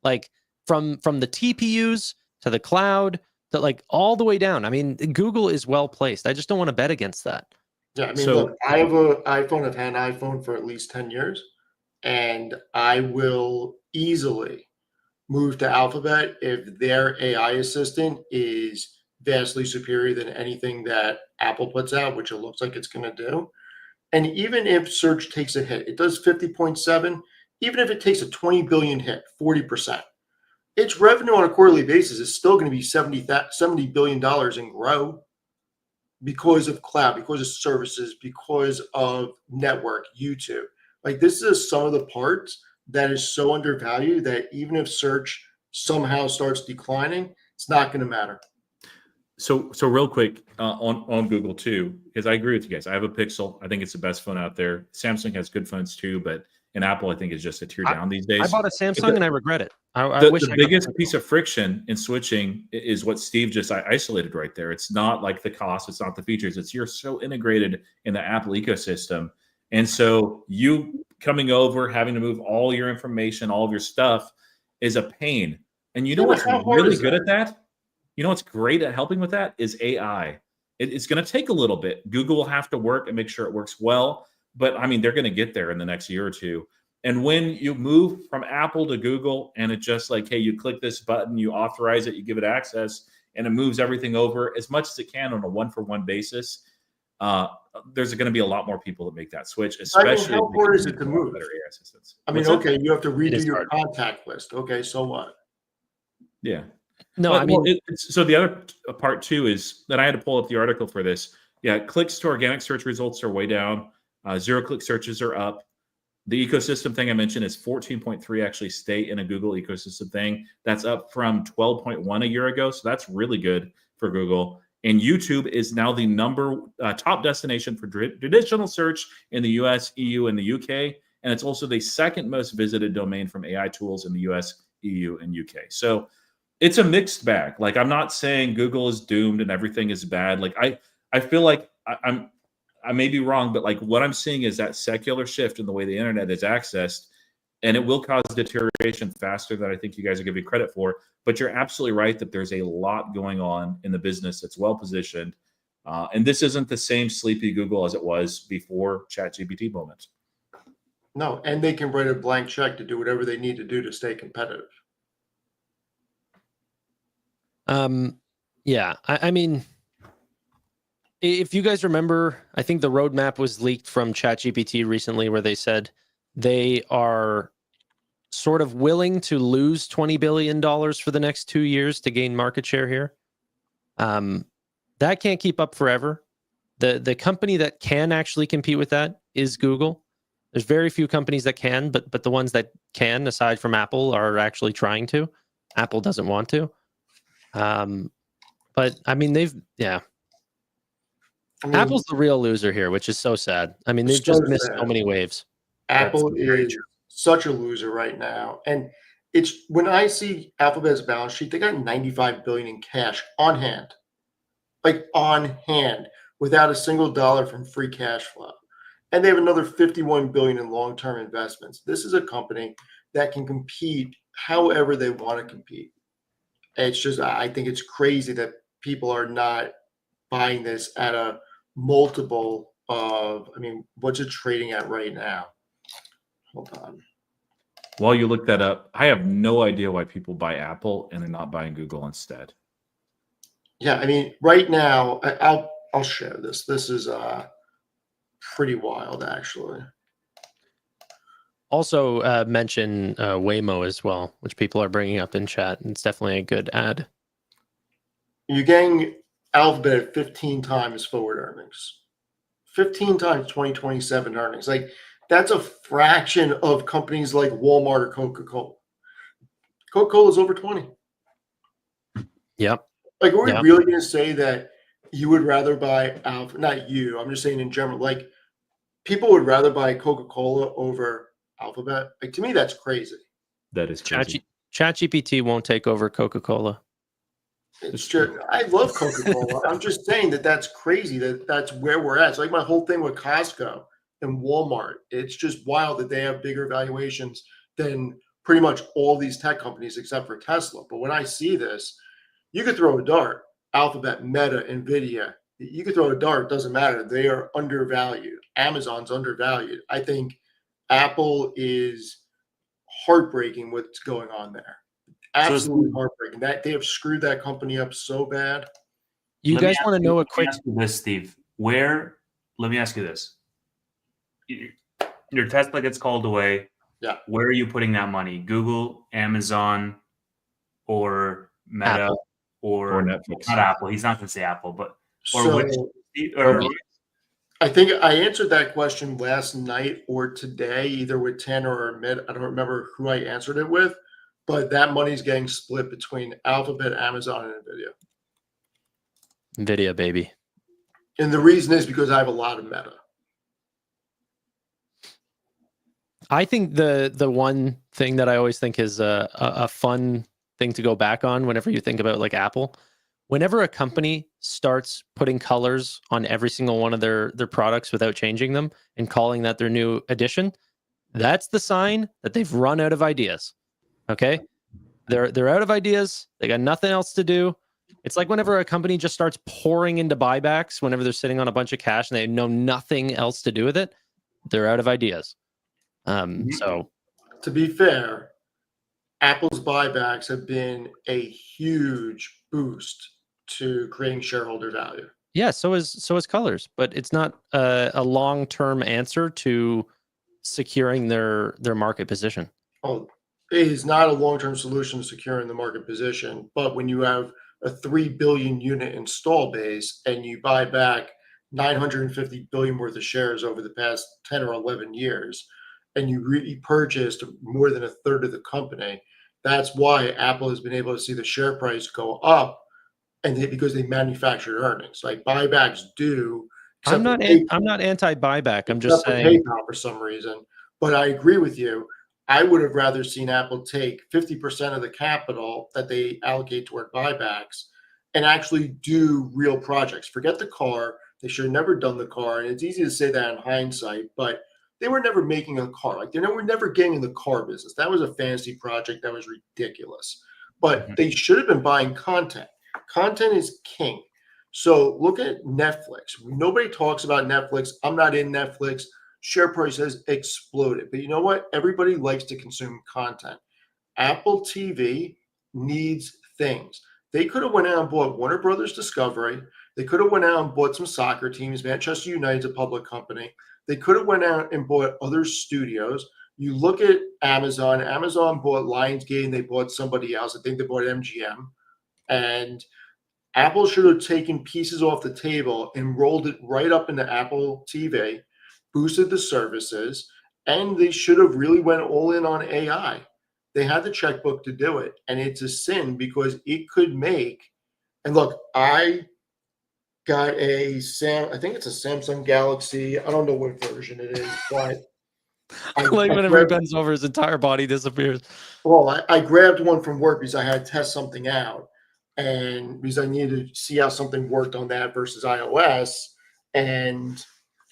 Like from the TPUs to the cloud to like all the way down. I mean, Google is well placed. I just don't want to bet against that. yeah, I mean, look, I have an iPhone. I've had an iPhone for at least 10 years, and I will easily move to Alphabet if their AI assistant is vastly superior than anything that Apple puts out, which it looks like it's going to do. And even if search takes a hit, it does 50.7, even if it takes a 20 billion hit, 40%, its revenue on a quarterly basis is still going to be $70 billion and grow because of cloud, because of services, because of network, YouTube. Like, this is some of the parts that is so undervalued that even if search somehow starts declining, it's not going to matter. So real quick on Google too, because I agree with you guys. I have a Pixel. I think it's the best phone out there. Samsung has good phones too, but Apple I think is just a tier down these days. I bought a Samsung and I regret it. I wish the biggest piece of friction in switching is what Steve just isolated right there. It's not like the cost, it's not the features. It's you're so integrated in the Apple ecosystem, and so you coming over, having to move all your information, all of your stuff, is a pain. And you know what's really good at that? You know what's great at helping with that is AI. It's going to take a little bit. Google will have to work and make sure it works well, but I mean, they're going to get there in the next year or two. And when you move from Apple to Google and it's just like, hey, you click this button, you authorize it, you give it access, and it moves everything over as much as it can on a one-for-one basis, there's going to be a lot more people that make that switch, especially how hard is it to move? Better AI assistants. I mean, okay, you have to redo your contact list. Okay, so what? Yeah. No, but, I mean, so the other part too is that I had to pull up the article for this. Yeah, clicks to organic search results are way down. Zero-click searches are up. The ecosystem thing I mentioned is 14.3 actually stay in a Google ecosystem thing. That's up from 12.1 a year ago. So that's really good for Google. And YouTube is now the top destination for traditional search in the US, EU, and the UK. And it's also the second most visited domain from AI tools in the US, EU, and UK. So it's a mixed bag. Like, I'm not saying Google is doomed and everything is bad. Like, I feel like I may be wrong, but like what I'm seeing is that secular shift in the way the internet is accessed, and it will cause deterioration faster than I think you guys are giving credit for. But you're absolutely right that there's a lot going on in the business that's well positioned. And this isn't the same sleepy Google as it was before ChatGPT moment. No, and they can write a blank check to do whatever they need to do to stay competitive. Yeah, I mean, if you guys remember, I think the roadmap was leaked from ChatGPT recently where they said they are sort of willing to lose $20 billion for the next 2 years to gain market share here. That can't keep up forever. The company that can actually compete with that is Google. There's very few companies that can, but the ones that can, aside from Apple, are actually trying to. Apple doesn't want to. But I mean, Apple's the real loser here, which is so sad. I mean, they've just missed so many waves. Apple is such a loser right now. And it's when I see Alphabet's balance sheet, they got $95 billion in cash on hand, like on hand, without a single dollar from free cash flow. And they have another $51 billion in long-term investments. This is a company that can compete however they want to compete. It's just, I think it's crazy that people are not buying this at a multiple of, I mean, what's it trading at right now? Hold on. While you look that up, I have no idea why people buy Apple and they're not buying Google instead. Yeah, I mean, right now, I'll share this. This is pretty wild, actually. Also, mention Waymo as well, which people are bringing up in chat. It's definitely a good ad. You're getting Alphabet at 15 times forward earnings, 15 times 2027 earnings. Like, that's a fraction of companies like Walmart or Coca-Cola. Coca-Cola is over 20. Yep. Like, are we Yeah. really going to say that you would rather buy Alphabet? Not you. I'm just saying in general. Like, people would rather buy Coca-Cola over Alphabet. Like, to me, that's crazy. That is crazy. ChatGPT won't take over Coca-Cola. It's just, I love Coca-Cola. I'm just saying that that's crazy. That's where we're at. It's like my whole thing with Costco and Walmart. It's just wild that they have bigger valuations than pretty much all these tech companies except for Tesla. But when I see this, you could throw a dart. Alphabet, Meta, Nvidia. You could throw a dart. Doesn't matter. They are undervalued. Amazon's undervalued. I think Apple is heartbreaking what's going on there. Absolutely heartbreaking. That they have screwed that company up so bad. You guys want to know a quick? Let me ask you this, Steve. Let me ask you this. Your Tesla gets called away. Yeah. Where are you putting that money? Google, Amazon, or Meta, Apple. Or Netflix. Not Apple. He's not going to say Apple, but So I think I answered that question last night or today, either with Tanner or Mid. I don't remember who I answered it with, but that money's getting split between Alphabet, Amazon, and Nvidia. Nvidia, baby. And the reason is because I have a lot of Meta. I think the one thing that I always think is a fun thing to go back on whenever you think about like Apple, whenever a company starts putting colors on every single one of their products without changing them and calling that their new addition, that's the sign that they've run out of ideas. Okay? They're out of ideas. They got nothing else to do. It's like whenever a company just starts pouring into buybacks, whenever they're sitting on a bunch of cash and they know nothing else to do with it, they're out of ideas. So to be fair, Apple's buybacks have been a huge boost to creating shareholder value. yeah, so is colors, but it's not a long-term answer to securing their market position. Oh, it is not a long-term solution to securing the market position, but when you have a 3 billion unit install base and you buy back 950 billion worth of shares over the past 10 or 11 years, and you repurchased more than a third of the company, that's why Apple has been able to see the share price go up, and because they manufactured earnings. Like buybacks do. I'm not anti-buyback. I'm just saying PayPal for some reason, but I agree with you. I would have rather seen Apple take 50% of the capital that they allocate toward buybacks and actually do real projects. Forget the car. They should have never done the car. And it's easy to say that in hindsight, but they were never making a car. Like, they were never getting in the car business. That was a fantasy project. That was ridiculous. But they should have been buying content. Content is king. So look at Netflix. Nobody talks about Netflix. I'm not in Netflix. Share price has exploded. But you know what? Everybody likes to consume content. Apple TV needs things. They could have went out and bought Warner Brothers Discovery. They could have went out and bought some soccer teams. Manchester United's a public company. They could have went out and bought other studios. You look at Amazon. Amazon bought Lionsgate and they bought somebody else. I think they bought MGM. And Apple should have taken pieces off the table and rolled it right up into Apple TV, boosted the services, and they should have really went all in on AI. They had the checkbook to do it, and it's a sin because it could make. And look, I got I think it's a Samsung Galaxy. I don't know what version it is, but like whenever he bends over, his entire body disappears. Well, I grabbed one from work because I had to test something out, and because I needed to see how something worked on that versus iOS. And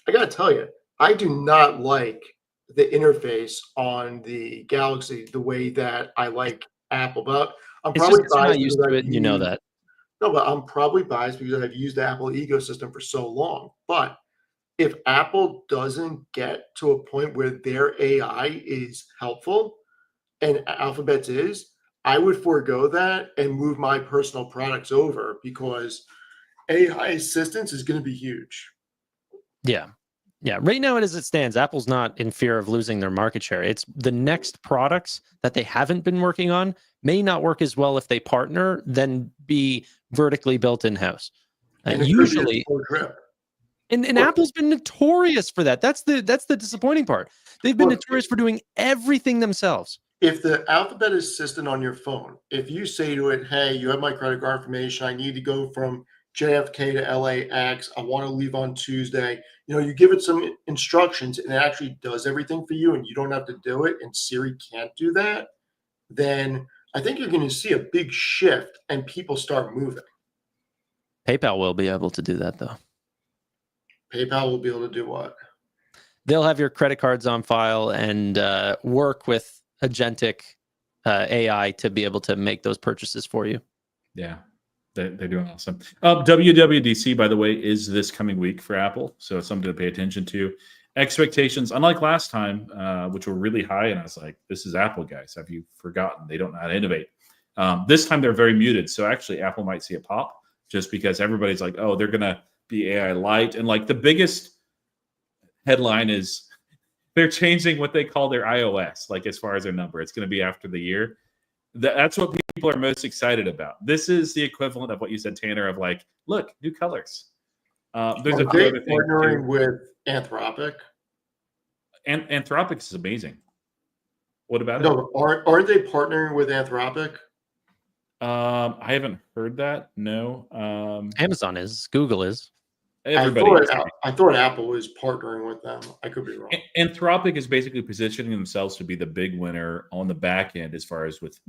I got to tell you, I do not like the interface on the Galaxy the way that I like Apple. But I'm It's probably just 'cause you're not used to it, and you know that. No, but I'm probably biased because I've used the Apple ecosystem for so long. But if Apple doesn't get to a point where their AI is helpful and Alphabet's is, I would forego that and move my personal products over because AI assistance is going to be huge. Yeah. Yeah. Right now, as it stands, Apple's not in fear of losing their market share. It's the next products that they haven't been working on may not work as well if they partner than be vertically built in-house. And it could be a Usually, slow drip. and Look. Apple's been notorious for that. That's the disappointing part. They've been Look. notorious for doing everything themselves. If the Alphabet assistant on your phone, if you say to it, hey, you have my credit card information, I need to go from JFK to LAX, I want to leave on Tuesday, you give it some instructions and it actually does everything for you and you don't have to do it and Siri can't do that, then I think you're going to see a big shift and people start moving. PayPal will be able to do that, though. PayPal will be able to do what? They'll have your credit cards on file and work with agentic AI to be able to make those purchases for you. Yeah, they're doing awesome. WWDC, by the way, is this coming week for Apple, so it's something to pay attention to. Expectations, unlike last time, which were really high, and I was like, this is Apple, guys. Have you forgotten? They don't know how to innovate. This time they're very muted, so actually Apple might see a pop just because everybody's like, oh, they're going to be AI light. And like the biggest headline is they're changing what they call their iOS, like as far as their number. It's going to be after the year. That's what people are most excited about. This is the equivalent of what you said, Tanner, of like, look, new colors. There's a few other things partnering with Anthropic. Anthropic is amazing. What about it? No, aren't they partnering with Anthropic? I haven't heard that. No. Amazon is. Google is. Everybody. I thought Apple was partnering with them. I could be wrong. Anthropic is basically positioning themselves to be the big winner on the back end as far as with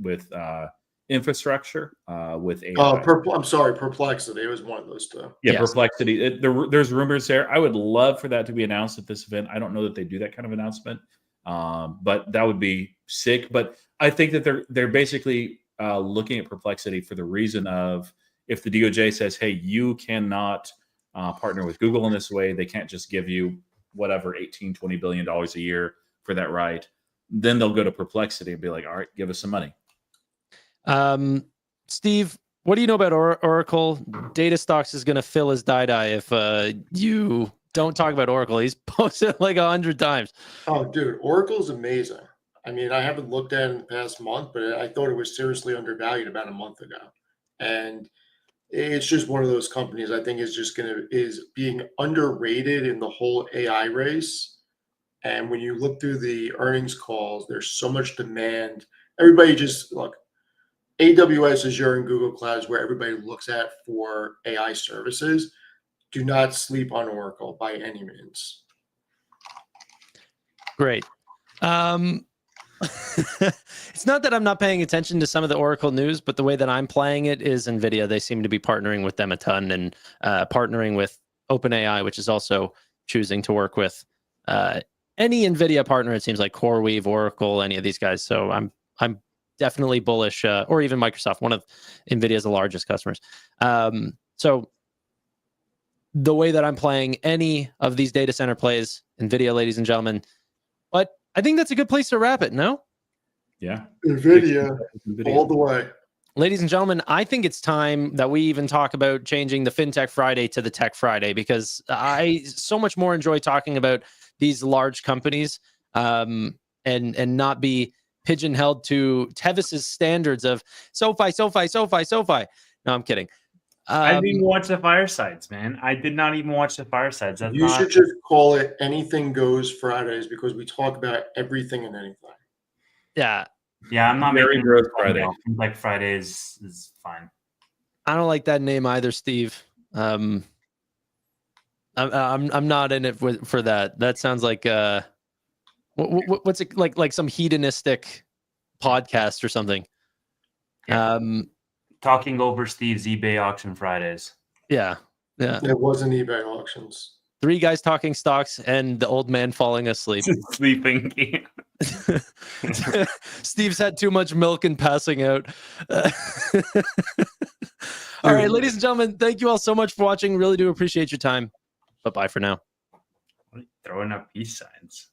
infrastructure, with AI. I'm sorry, Perplexity. It was one of those two. Yeah, Yes. Perplexity. There's rumors there. I would love for that to be announced at this event. I don't know that they do that kind of announcement, but that would be sick. But I think that they're basically looking at Perplexity for the reason of if the DOJ says, hey, you cannot partner with Google in this way, they can't just give you whatever $18-20 billion a year for that right. Then they'll go to Perplexity and be like, all right, give us some money. Steve, what do you know about Oracle? Data Stocks is going to fill his die if you don't talk about Oracle. He's posted like 100 times. Oh, dude, Oracle's amazing. I mean, I haven't looked at it in the past month, but I thought it was seriously undervalued about a month ago. And it's just one of those companies I think is being underrated in the whole AI race. And when you look through the earnings calls, there's so much demand. Everybody just look, AWS, Azure, and Google Clouds where everybody looks at for AI services. Do not sleep on Oracle by any means. Great. It's not that I'm not paying attention to some of the Oracle news, but the way that I'm playing it is Nvidia. They seem to be partnering with them a ton and partnering with OpenAI, which is also choosing to work with any Nvidia partner. It seems like CoreWeave, Oracle, any of these guys. So I'm definitely bullish, or even Microsoft, one of Nvidia's largest customers. So the way that I'm playing any of these data center plays, Nvidia, ladies and gentlemen, but I think that's a good place to wrap it, no? Yeah. Nvidia all the way. Ladies and gentlemen, I think it's time that we even talk about changing the FinTech Friday to the Tech Friday, because I so much more enjoy talking about these large companies and not be pigeonholed to Tevis's standards of Sofi. No, I'm kidding. I didn't even watch the Firesides, man. I did not even watch the Firesides. You should just call it Anything Goes Fridays because we talk about everything and anything. Yeah. Yeah, I'm not Very making gross Friday. Like Friday is fine. I don't like that name either, Steve. I'm not in it for that. That sounds like what's it like some hedonistic podcast or something. Yeah. Talking over Steve's eBay auction Fridays. Yeah. It wasn't eBay auctions. 3 guys talking stocks and the old man falling asleep. Sleeping. Steve's had too much milk and passing out. All All right, ladies and gentlemen, thank you all so much for watching. Really do appreciate your time. Bye-bye for now. Throwing up peace signs.